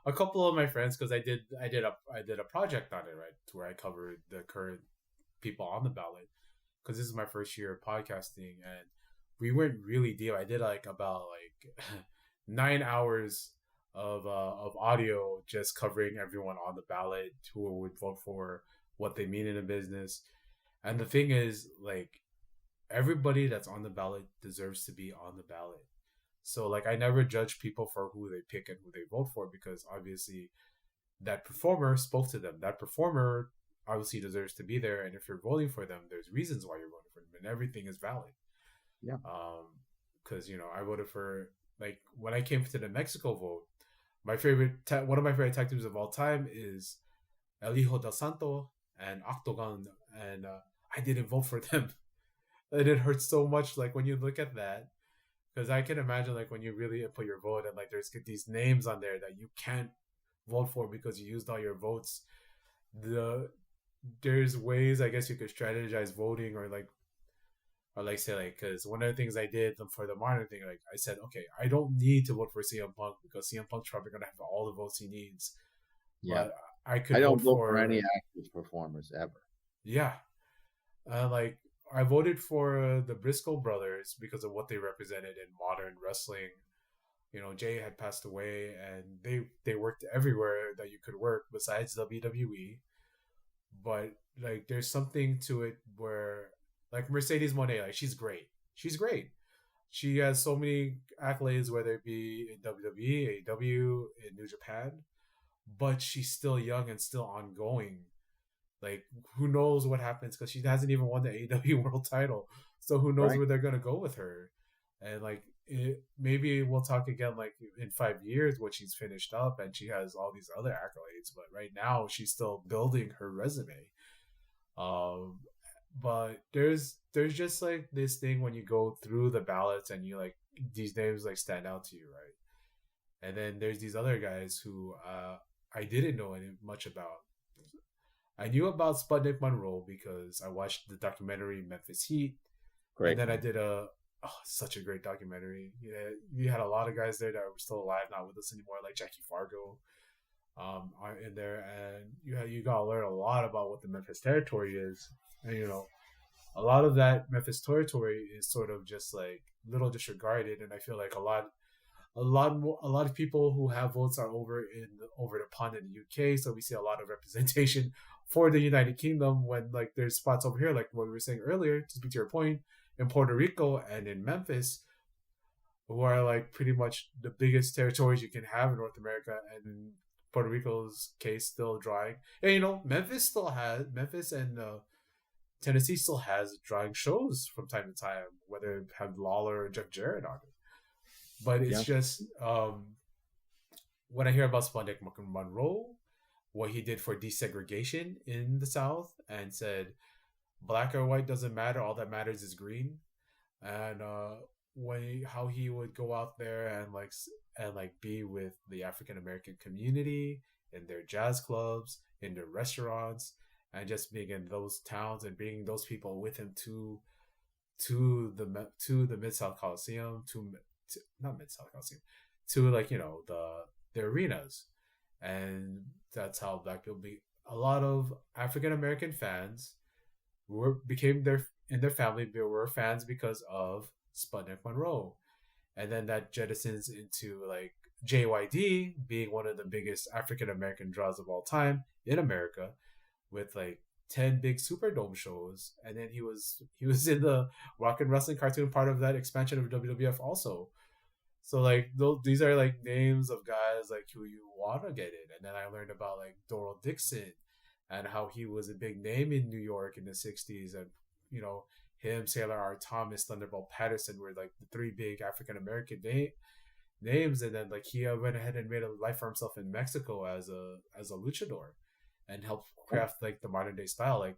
a couple of my friends, because I did a project on it, right, where I covered the current people on the ballot, because this is my first year of podcasting, and we went really deep. I did like about like 9 hours of audio just covering everyone on the ballot, who would vote for, what they mean in a business, and the thing is, like, everybody that's on the ballot deserves to be on the ballot. So like I never judge people for who they pick and who they vote for, because obviously that performer spoke to them. That performer obviously deserves to be there, and if you're voting for them, there's reasons why you're voting for them, and everything is valid. Yeah. Because I voted for, like, when I came to the Mexico vote, one of my favorite tag teams of all time is El Hijo del Santo and Octagon, and I didn't vote for them. And it hurts so much, like, when you look at that, because I can imagine, like, when you really put your vote and like there's these names on there that you can't vote for because you used all your votes. There's ways, I guess, you could strategize voting, or like say, like, because one of the things I did for the modern thing, like I said, okay, I don't need to vote for CM Punk because CM Punk's probably gonna have all the votes he needs. Yeah. But I I could don't vote vote for any for, actors performers ever. yeah, like I voted for the Briscoe brothers because of what they represented in modern wrestling. Jay had passed away, and they worked everywhere that you could work besides WWE. But like, there's something to it where, like, Mercedes Moné, like, she's great. She's great. She has so many accolades, whether it be in WWE, AEW, in New Japan, but she's still young and still ongoing. Like, who knows what happens, because she hasn't even won the AEW World Title. So who knows Right. where they're gonna go with her? And like, maybe we'll talk again like in 5 years when she's finished up and she has all these other accolades. But right now she's still building her resume. Um, but there's just like this thing when you go through the ballots and you, like, these names like stand out to you, right? And then there's these other guys who I didn't know any much about. I knew about Sputnik Monroe because I watched the documentary Memphis Heat, and Great. then I did such a great documentary. Yeah, you had a lot of guys there that were still alive, not with us anymore, like Jackie Fargo, are in there, and you got to learn a lot about what the Memphis territory is, and a lot of that Memphis territory is sort of just like little disregarded, and I feel like a lot of people who have votes are over the pond in the UK, so we see a lot of representation for the United Kingdom when, like, there's spots over here, like what we were saying earlier, to speak to your point, in Puerto Rico and in Memphis, who are like pretty much the biggest territories you can have in North America, and in Puerto Rico's case, still drawing. And Memphis and Tennessee still has drawing shows from time to time, whether it have Lawler or Jeff Jarrett on it. But it's Yeah. just when I hear about Sputnik Monroe, what he did for desegregation in the South, and said black or white doesn't matter, all that matters is green, and how he would go out there and be with the African American community in their jazz clubs, in their restaurants, and just being in those towns and bringing those people with him to the Mid South Coliseum, to not Mid South Coliseum, to, like, the arenas, and that's how black people be. A lot of African American fans became their family were fans because of Sputnik Monroe, and then that jettisons into, like, JYD being one of the biggest African American draws of all time in America, with like 10 big Superdome shows, and then he was in the Rock and Wrestling cartoon, part of that expansion of WWF also. So like these are like names of guys like who you want to get in. And then I learned about like Doral Dixon and how he was a big name in New York in the 60s, and him, Sailor R. Thomas, Thunderbolt Patterson were like the three big African American names. And then, like, he went ahead and made a life for himself in Mexico as a luchador, and helped craft like the modern day style. Like,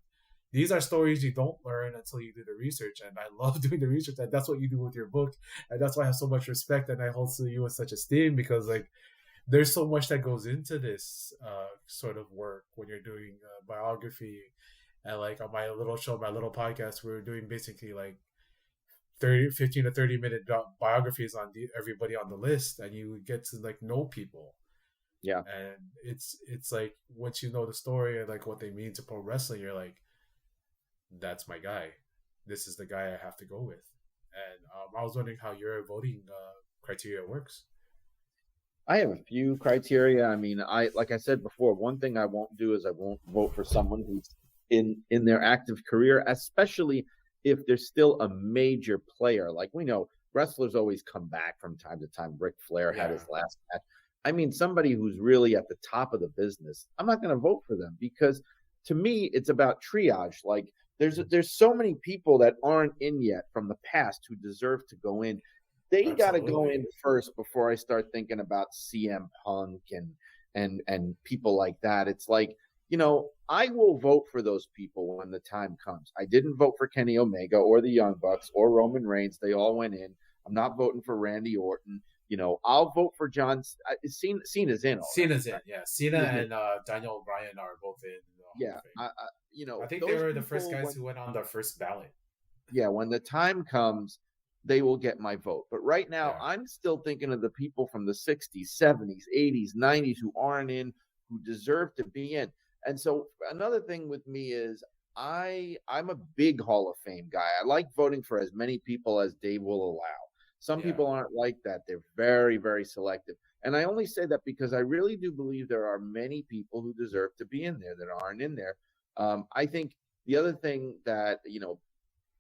these are stories you don't learn until you do the research, and I love doing the research, and that's what you do with your book, and that's why I have so much respect and I hold to you with such esteem, because like there's so much that goes into this sort of work when you're doing biography. And like on my little show, my little podcast, we were doing basically like 15 to 30 minute biographies on everybody on the list, and you get to like know people. Yeah. And it's like once you know the story and like what they mean to pro wrestling, you're like, that's my guy. This is the guy I have to go with. And I was wondering how your voting criteria works. I have a few criteria. I mean, like I said before, one thing I won't do is I won't vote for someone who's in their active career, especially if they're still a major player. Like we know wrestlers always come back from time to time. Ric Flair had his last match. I mean, somebody who's really at the top of the business, I'm not going to vote for them because to me, it's about triage. Like there's so many people that aren't in yet from the past who deserve to go in. They got to go in first before I start thinking about CM Punk and people like that. It's like, you know, I will vote for those people when the time comes. I didn't vote for Kenny Omega or the Young Bucks or Roman Reigns. They all went in. I'm not voting for Randy Orton. You know, I'll vote for John. Cena's in. Cena's in, yeah. Cena and Daniel Bryan are both in. Yeah, you know, I think they were the first guys who went on the first ballot. Yeah, when the time comes, they will get my vote. But right now, I'm still thinking of the people from the 60s, 70s, 80s, 90s who aren't in, who deserve to be in. And so another thing with me is I'm a big Hall of Fame guy. I like voting for as many people as Dave will allow. Some people aren't like that. They're very, very selective. And I only say that because I really do believe there are many people who deserve to be in there that aren't in there. I think the other thing that, you know,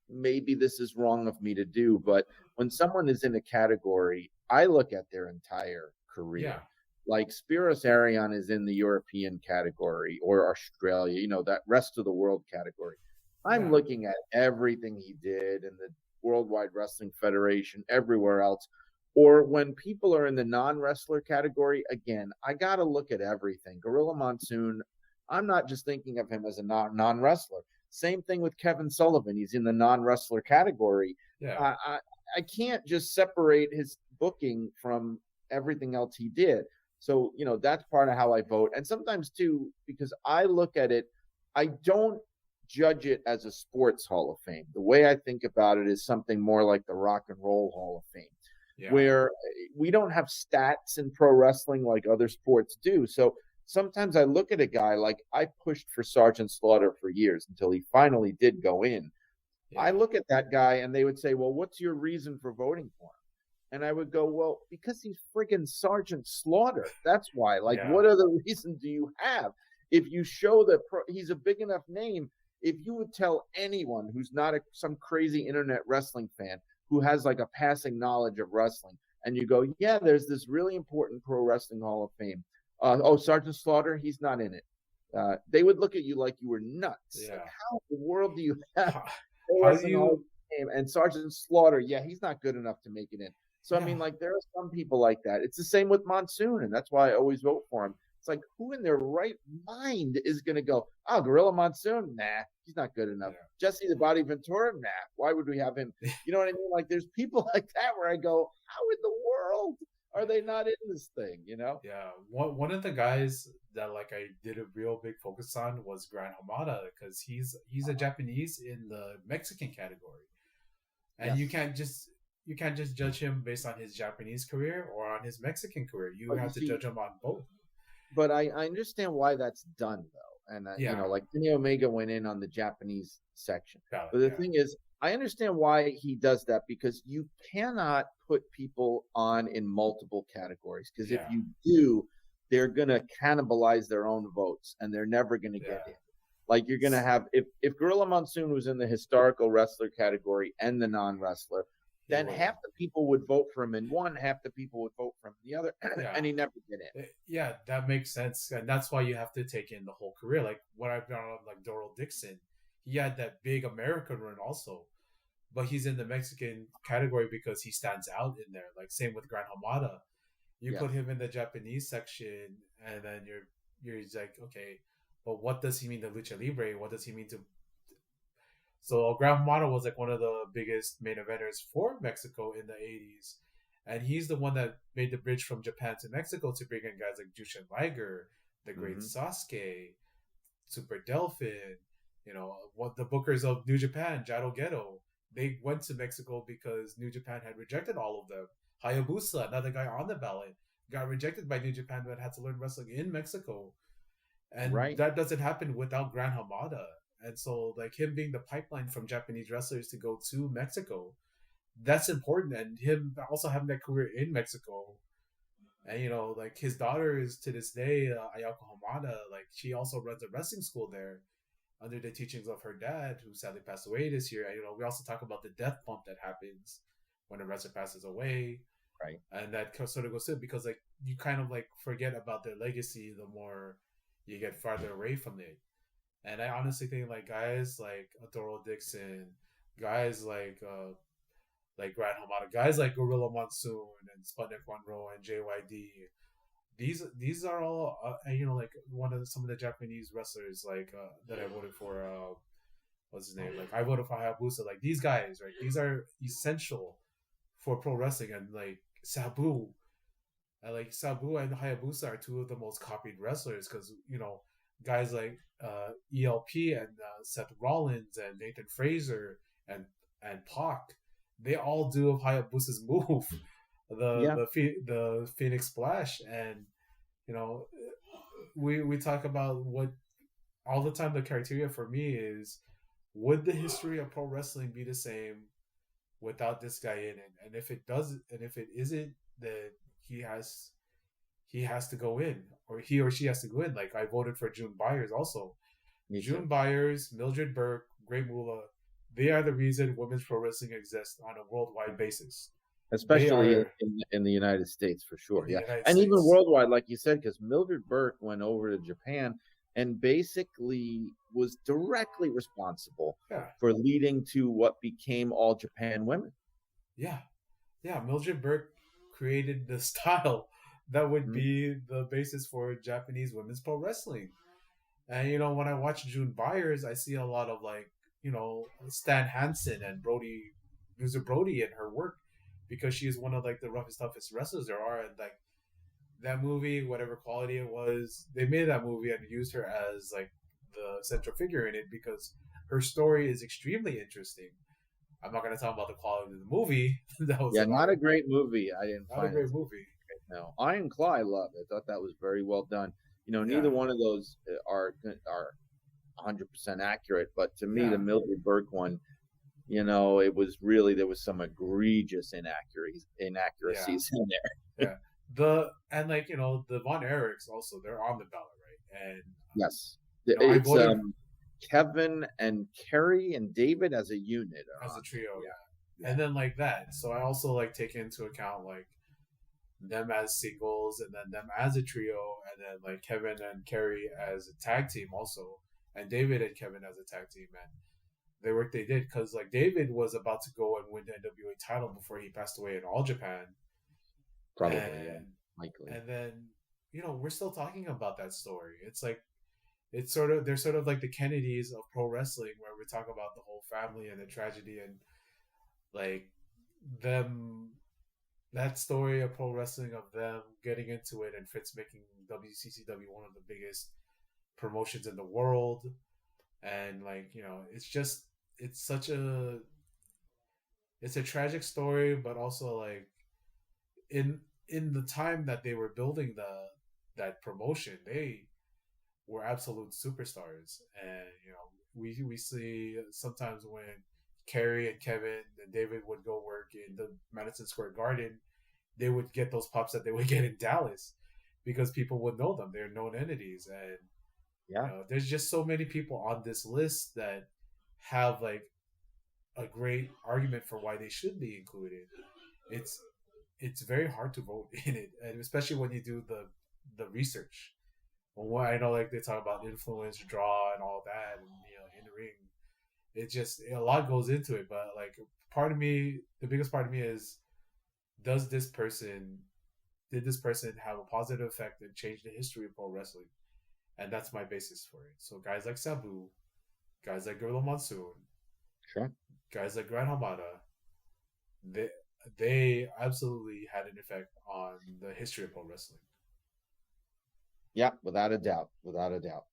maybe this is wrong of me to do, but when someone is in a category, I look at their entire career. Yeah. Like Spiros Arion is in the European category or Australia, you know, that rest of the world category. I'm looking at everything he did in the Worldwide Wrestling Federation, everywhere else. Or when people are in the non-wrestler category, again, I got to look at everything. Gorilla Monsoon, I'm not just thinking of him as a non-wrestler. Same thing with Kevin Sullivan. He's in the non-wrestler category. Yeah. I can't just separate his booking from everything else he did. So, you know, that's part of how I vote. And sometimes, too, because I look at it, I don't judge it as a sports Hall of Fame. The way I think about it is something more like the Rock and Roll Hall of Fame, where we don't have stats in pro wrestling like other sports do. So sometimes I look at a guy like I pushed for Sergeant Slaughter for years until he finally did go in. I look at that guy and they would say, well, what's your reason for voting for him? And I would go, well, because he's friggin' Sergeant Slaughter. That's why. Like, what other reason do you have? If you show that he's a big enough name, if you would tell anyone who's not some crazy internet wrestling fan who has like a passing knowledge of wrestling, and you go, yeah, there's this really important pro wrestling Hall of Fame. Sergeant Slaughter, he's not in it. They would look at you like you were nuts. Yeah. Like, how in the world do you have Hall of Fame and Sergeant Slaughter? Yeah, he's not good enough to make it in. So, I mean, like, there are some people like that. It's the same with Monsoon, and that's why I always vote for him. It's like, who in their right mind is going to go, oh, Gorilla Monsoon? Nah, he's not good enough. Jesse the Body Ventura? Nah, why would we have him? You know what I mean? Like, there's people like that where I go, how in the world are they not in this thing, you know? Yeah. One of the guys that, like, I did a real big focus on was Gran Hamada, because he's a Japanese in the Mexican category. And you can't just judge him based on his Japanese career or on his Mexican career. You have to judge him on both. But I understand why that's done, though. And, you know, like Kenny Omega went in on the Japanese section. But the thing is, I understand why he does that, because you cannot put people on in multiple categories. Because if you do, they're going to cannibalize their own votes, and they're never going to get in. Like, you're going to have, if Gorilla Monsoon was in the historical wrestler category and the non-wrestler, then half the people would vote for him in one, half the people would vote for him in the other, and he never did it. Yeah, that makes sense. And that's why you have to take in the whole career. Like, what I've done on, like, Doral Dixon, he had that big American run also, but he's in the Mexican category because he stands out in there. Like, same with Gran Hamada. You put him in the Japanese section, and then you're like, okay, but what does he mean to Lucha Libre? What does he mean to... So Gran Hamada was like one of the biggest main eventers for Mexico in the 80s. and he's the one that made the bridge from Japan to Mexico to bring in guys like Jushin Liger, the Great Hmm. Sasuke, Super Delphin, what the bookers of New Japan, Jado Ghetto. They went to Mexico because New Japan had rejected all of them. Hayabusa, another guy on the ballot, got rejected by New Japan but had to learn wrestling in Mexico. And Right. that doesn't happen without Gran Hamada. And so, like, him being the pipeline from Japanese wrestlers to go to Mexico, that's important. And him also having that career in Mexico. And, like, his daughter is to this day, Ayako Hamada, like, she also runs a wrestling school there under the teachings of her dad, who sadly passed away this year. And, we also talk about the death bump that happens when a wrestler passes away. Right. And that sort of goes to, because, like, you kind of, like, forget about their legacy the more you get farther away from it. And I honestly think, like, guys like Adoro Dixon, guys like Grand Hamada, guys like Gorilla Monsoon and Sputnik Monroe and JYD. These are all like some of the Japanese wrestlers like that I voted for. What's his name? Like, I voted for Hayabusa. Like, these guys, right? These are essential for pro wrestling. And like Sabu and Hayabusa are two of the most copied wrestlers, because guys like ELP and Seth Rollins and Nathan Fraser and Pac, they all do of Hayabusa's move, Yeah. the Phoenix Splash. And you know we talk about what all the time. The criteria for me is, would the history of pro wrestling be the same without this guy in it? And if it does, and if it isn't, then he has he has to go in, or he or she has to go in. Like, I voted for June Byers also. Me too. June Byers, Mildred Burke, Great Moolah, they are the reason women's pro wrestling exists on a worldwide basis. They Especially are in the United States, for in sure. the Yeah, United and even States. worldwide, like you said, because Mildred Burke went over to Japan and basically was directly responsible Yeah, for leading to what became All Japan Women. yeah, yeah. Mildred Burke created the style that would Mhm. be the basis for Japanese women's pro wrestling. And when I watch June Byers, I see a lot of, like, Stan Hansen and Brody, Bruiser Brody in her work, because she is one of, like, the roughest, toughest wrestlers there are. And like, that movie, whatever quality it was, they made that movie and used her as, like, the central figure in it, because her story is extremely interesting. I'm not going to talk about the quality of the movie. That was Yeah, a not a great movie. I didn't not a find it. great movie. No, Iron Claw, I loved. I thought that was very well done. Yeah, Neither one of those are 100% accurate, but to me, the yeah, Mildred Burke one, it was really, there was some egregious yeah, inaccuracies in there. yeah. And, like, the Von Erichs also, they're on the ballot, right? And Yes, I it's voted Kevin and Kerry and David as a unit are as a on trio, there. yeah. Yeah, And then, like, that. So I also, like, take into account, like, them as singles, and then them as a trio, and then, like, Kevin and Kerry as a tag team also, and David and Kevin as a tag team. And the work they did, because, like, David was about to go and win the NWA title before he passed away in All Japan. probably, yeah, and likely. and then we're still talking about that story. It's like, they're sort of like the Kennedys of pro wrestling, where we talk about the whole family and the tragedy, and, like, them, that story of pro wrestling, of them getting into it, and Fitz making WCCW one of the biggest promotions in the world. And, like, it's such a it's a tragic story, but also, like, in in the time that they were building that promotion, they were absolute superstars. And we see sometimes when Kerry and Kevin and David would go work in the Madison Square Garden, they would get those pops that they would get in Dallas, because people would know them. They're known entities. And Yeah, there's just so many people on this list that have, like, a great argument for why they should be included. It's it's very hard to vote in it, and especially when you do the research. Well, I know, like, they talk about influence, draw, and all that, and in the ring, it just, a lot goes into it. But, like, part of me, the biggest part of me is, does this person did this person have a positive effect and change the history of pro wrestling? And that's my basis for it. So guys like Sabu, guys like Gorilla Monsoon, sure. guys like Gran Hamada, they they absolutely had an effect on the history of pro wrestling. Yeah, without a doubt, without a doubt.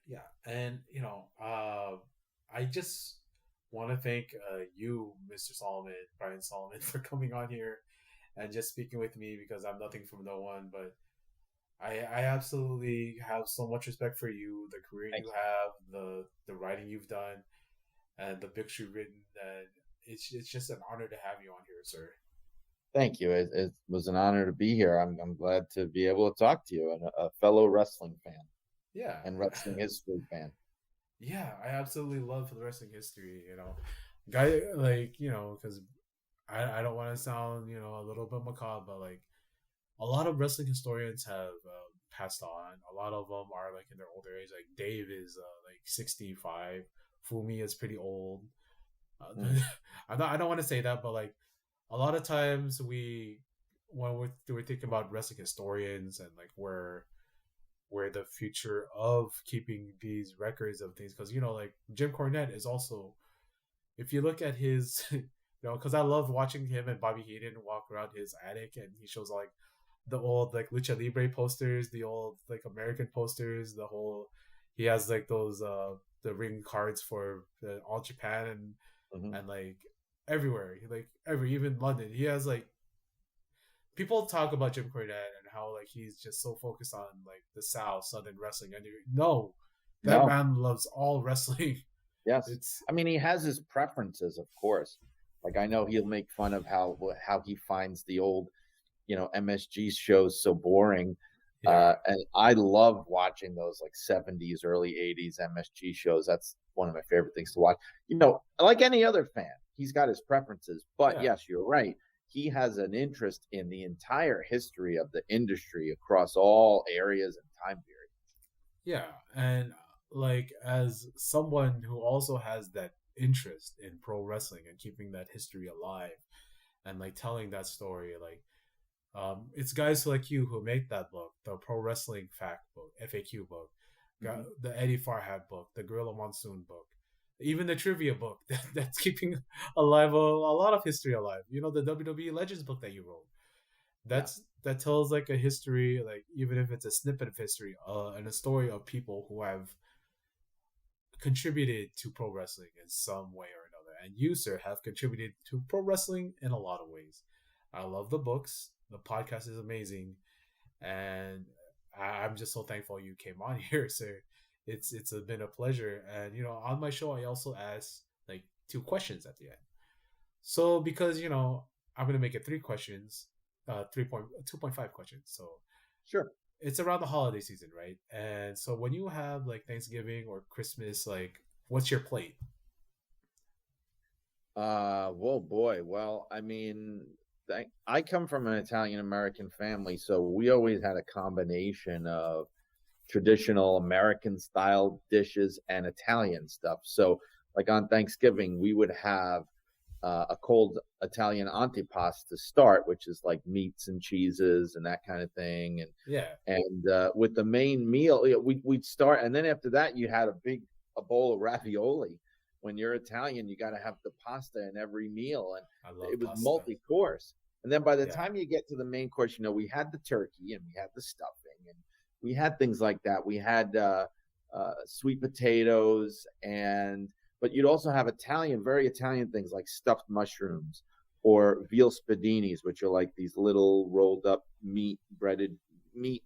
Yeah, and I just want to thank you, Mr. Solomon, Brian Solomon, for coming on here and just speaking with me because I'm nothing from no one, but I absolutely have so much respect for you, the career Thank you you. have, the writing you've done, and the books you've written, and it's just an honor to have you on here, sir. Thank you. It was an honor to be here. I'm glad to be able to talk to you, and a fellow wrestling fan Yeah, and wrestling history fan. yeah, I absolutely love the wrestling history. Guy like because I don't want to sound a little bit macabre, but like a lot of wrestling historians have passed on. A lot of them are like in their older age. Like Dave is like 65. Fumi is pretty old. Mm. I don't want to say that, but like a lot of times when we're thinking about wrestling historians and like where the future of keeping these records of things, because like Jim Cornette is also, if you look at his because I love watching him and Bobby Heenan walk around his attic and he shows like the old like lucha libre posters, the old like American posters, the whole, he has like those the ring cards for the all Japan Hmm. and like everywhere, like every, even London, he has like, people talk about Jim Cornette and how like he's just so focused on like the South Southern wrestling, and no, that No, man loves all wrestling. yes. It's I mean, he has his preferences, of course. Like I know he'll make fun of how he finds the old, MSG shows so boring. yeah, And I love watching those like 70s, early 80s MSG shows. That's one of my favorite things to watch. Like any other fan, he's got his preferences. But yeah, yes, you're right. He has an interest in the entire history of the industry across all areas and time periods. yeah, and like as someone who also has that interest in pro wrestling and keeping that history alive and like telling that story, like it's guys like you who make that book, the Pro Wrestling Fact book, FAQ book, got Mm-hmm. the Eddie Farhat book, the Gorilla Monsoon book, even the trivia book that's keeping alive a lot of history alive. The WWE Legends book that you wrote. Yeah. That tells like a history, like even if it's a snippet of history, and a story of people who have contributed to pro wrestling in some way or another. And you, sir, have contributed to pro wrestling in a lot of ways. I love the books. The podcast is amazing, and I'm just so thankful you came on here, sir. Been a pleasure. And on my show, I also ask like two questions at the end. So because I'm gonna make it three questions, 2.5 questions. So Sure. it's around the holiday season, right? And so when you have like Thanksgiving or Christmas, like what's your plate? Well, boy. Well, I mean, I come from an Italian American family, so we always had a combination of traditional American style dishes and Italian stuff. So, like on Thanksgiving, we would have a cold Italian antipasto to start, which is like meats and cheeses and that kind of thing. And Yeah. with the main meal, we'd start, and then after that, you had a bowl of ravioli. When you're Italian, you got to have the pasta in every meal, and I love it was pasta. multi-course. And then by the Yeah. time you get to the main course, we had the turkey and we had the stuffing and we had things like that. We had sweet potatoes, but you'd also have very Italian things like stuffed mushrooms or veal spadinis, which are like these little rolled up breaded meat,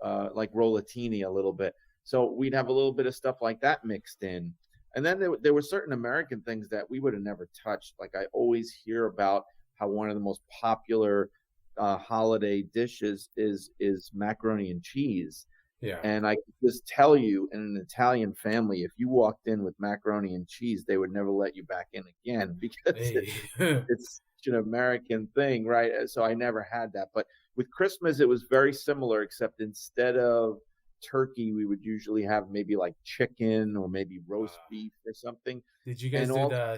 like rollatini a little bit. So we'd have a little bit of stuff like that mixed in. And then there were certain American things that we would have never touched. Like I always hear about how one of the most popular holiday dishes is macaroni and cheese. Yeah. And I could just tell you, in an Italian family, if you walked in with macaroni and cheese, they would never let you back in again because Hey. it's such an American thing, right? So I never had that. But with Christmas, it was very similar, except instead of turkey, we would usually have maybe like chicken or maybe roast beef or something. Did you guys And do also, the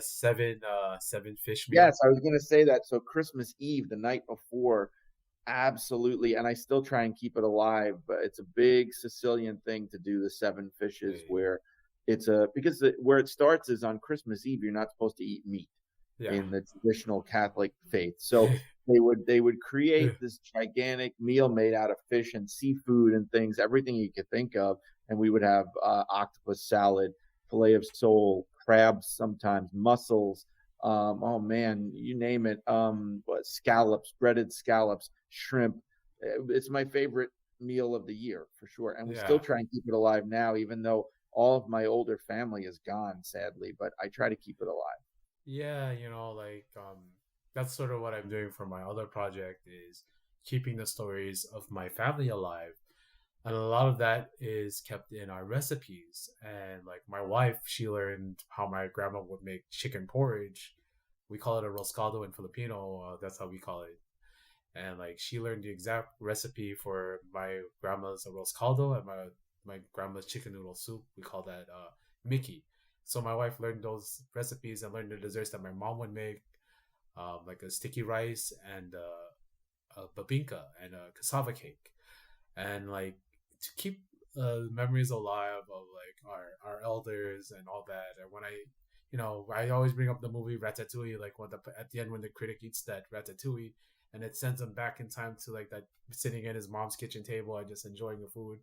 seven fish meal? yes, I was going to say that. So Christmas Eve, the night before, absolutely. And I still try and keep it alive, but it's a big Sicilian thing to do the seven fishes Hey. where where it starts is on Christmas Eve, you're not supposed to eat meat Yeah. in the traditional Catholic faith. So They would create this gigantic meal made out of fish and seafood and things, everything you could think of, and we would have octopus salad, fillet of sole, crabs, sometimes mussels. Oh man, you name it. What, scallops, breaded scallops, shrimp. It's my favorite meal of the year for sure, and we still Yeah. try and keep it alive now, even though all of my older family is gone, sadly. But I try to keep it alive. Yeah, like that's sort of what I'm doing for my other project is keeping the stories of my family alive. And a lot of that is kept in our recipes. And like my wife, she learned how my grandma would make chicken porridge. We call it a roscado in Filipino. That's how we call it. And like she learned the exact recipe for my grandma's arroz caldo and my grandma's chicken noodle soup. We call that Mickey. So my wife learned those recipes and learned the desserts that my mom would make, like a sticky rice and a babinka and a cassava cake, and like to keep memories alive of like our elders and all that. And when I always bring up the movie Ratatouille, like when at the end when the critic eats that ratatouille, and it sends him back in time to like that sitting at his mom's kitchen table and just enjoying the food.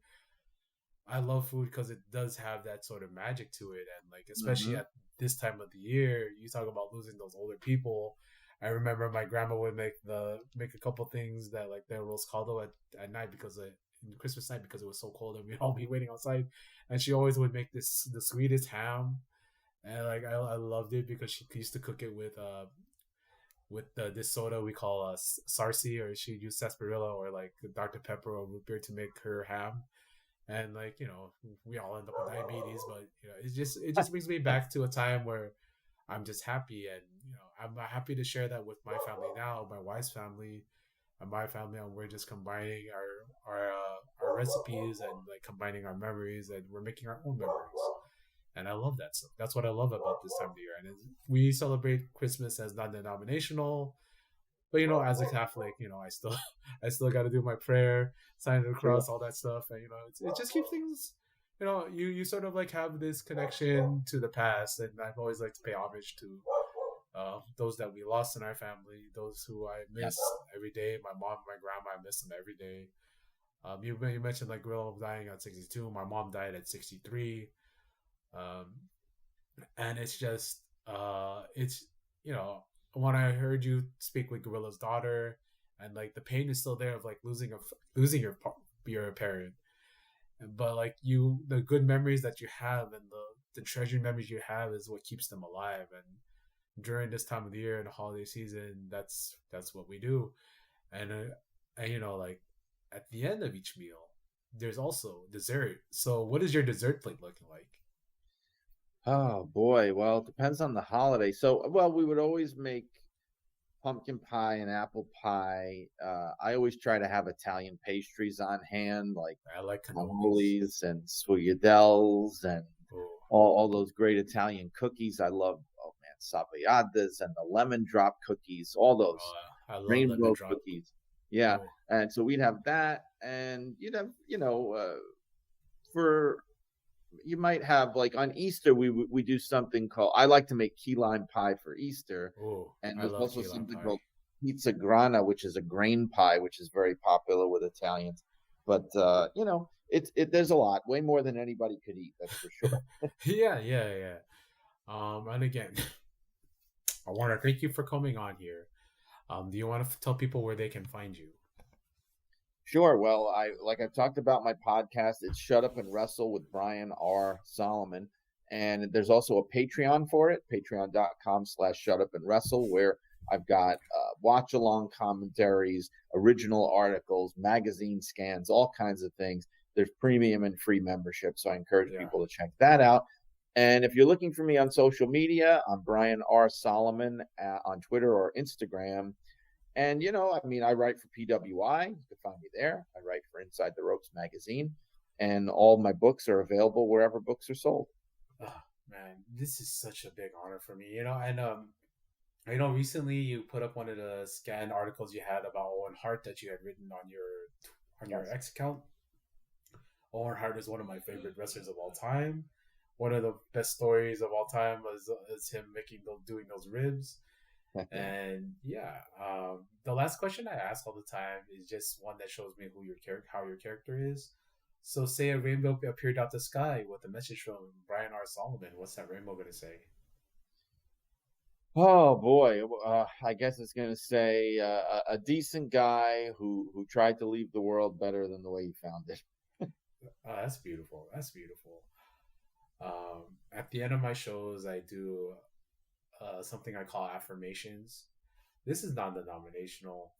I love food because it does have that sort of magic to it, and like especially Mm-hmm. at this time of the year, you talk about losing those older people. I remember my grandma would make a couple things that like their roast caldo at night because Christmas night because it was so cold and we'd all be waiting outside, and she always would make the sweetest ham, and like I loved it because she used to cook it with this soda we call sarsi, or she'd use sarsaparilla or like Dr Pepper or root beer to make her ham, and like we all end up with diabetes, but it just brings me back to a time where I'm just happy, and I'm happy to share that with my family now, my wife's family and my family, and we're just combining our recipes and like combining our memories, and we're making our own memories, and I love that stuff. That's what I love about this time of the year, and we celebrate Christmas as non-denominational, but as a Catholic, I still I still got to do my prayer, sign the Sure. cross, all that stuff, and it just keeps things. You sort of like have this connection to the past, and I've always liked to pay homage to those that we lost in our family, those who I Yeah. miss every day. My mom, my grandma, I miss them every day. You mentioned like Gorilla dying at 62. My mom died at 63. Um, and it's just it's you know when I heard you speak with Gorilla's daughter, and like the pain is still there of like losing your parent, but like the good memories that you have and the treasured memories you have is what keeps them alive. And during this time of the year and the holiday season, that's what we do. And like at the end of each meal, there's also dessert. So what is your dessert plate looking like? Oh boy. Well, it depends on the holiday. So, well, we would always make pumpkin pie and apple pie. I always try to have Italian pastries on hand, like I like cannolis. cannolis and sfogliatelles and Oh, all those great Italian cookies. I love, oh man, sabayadas and the lemon drop cookies, all those I love lemon rainbow drop. cookies. Yeah. Oh, And so we'd have that, and you'd have, for you might have like on Easter we do something called, I like to make key lime pie for Eater, oh, and I there's love also key lime something pie. called pizza grana, which is a grain pie, which is very popular with Italians. But there's a lot, way more than anybody could eat, that's for sure. Yeah, yeah, yeah. And again, I want to thank you for coming on here. Do you want to tell people where they can find you? Sure. Well, I've talked about my podcast. It's Shut Up and Wrestle with Brian R. Solomon. And there's also a Patreon for it, patreon.com/shut up and wrestle, where I've got watch along commentaries, original articles, magazine scans, all kinds of things. There's premium and free membership. So I encourage Yeah. people to check that out. And if you're looking for me on social media, I'm Brian R. Solomon on Twitter or Instagram. And, I mean, I write for PWI. You can find me there. I write for Inside the Ropes magazine. And all my books are available wherever books are sold. Oh, man, this is such a big honor for me. And recently you put up one of the scanned articles you had about Owen Hart that you had written on your Yes. X account. Owen Hart is one of my favorite wrestlers of all time. One of the best stories of all time is him doing those ribs. And yeah, the last question I ask all the time is just one that shows me who your character, how your character is. So, say a rainbow appeared out the sky with a message from Brian R. Solomon. What's that rainbow gonna say? Oh boy, I guess it's gonna say a decent guy who tried to leave the world better than the way he found it. Oh, that's beautiful. That's beautiful. At the end of my shows, I do something I call affirmations. This is non-denominational,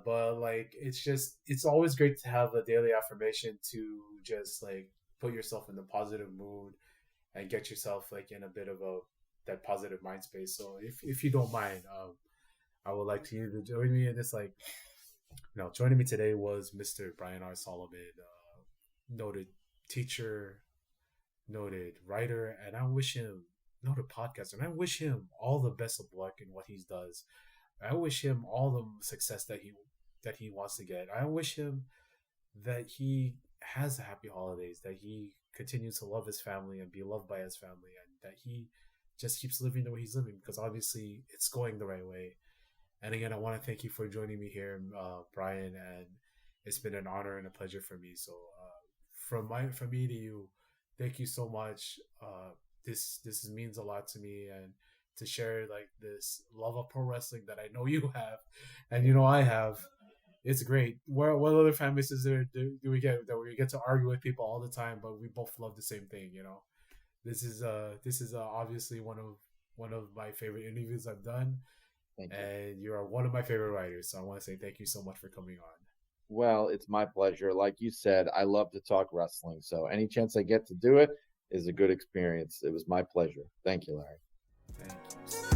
but like it's always great to have a daily affirmation to just like put yourself in the positive mood and get yourself like in a bit of a that positive mind space. So if you don't mind, I would like to you to join me in this like joining me today was Mr. Brian R. Solomon, noted teacher, noted writer, and I wish him noted podcaster, and I wish him all the best of luck in what he does. I wish him all the success that he wants to get. I wish him that he has happy holidays, that he continues to love his family and be loved by his family, and that he just keeps living the way he's living because obviously it's going the right way. And again, I want to thank you for joining me here, Brian, and it's been an honor and a pleasure for me. So, from me to you, thank you so much. This means a lot to me, and to share like this love of pro wrestling that I know you have, and I have. It's great. What other fan bases do we get that we get to argue with people all the time, but we both love the same thing? This is obviously one of my favorite interviews I've done, Thank you. and you are one of my favorite writers. So I want to say thank you so much for coming on. Well, it's my pleasure. Like you said, I love to talk wrestling, so any chance I get to do it is a good experience. It was my pleasure. Thank you, Larry. Thank you.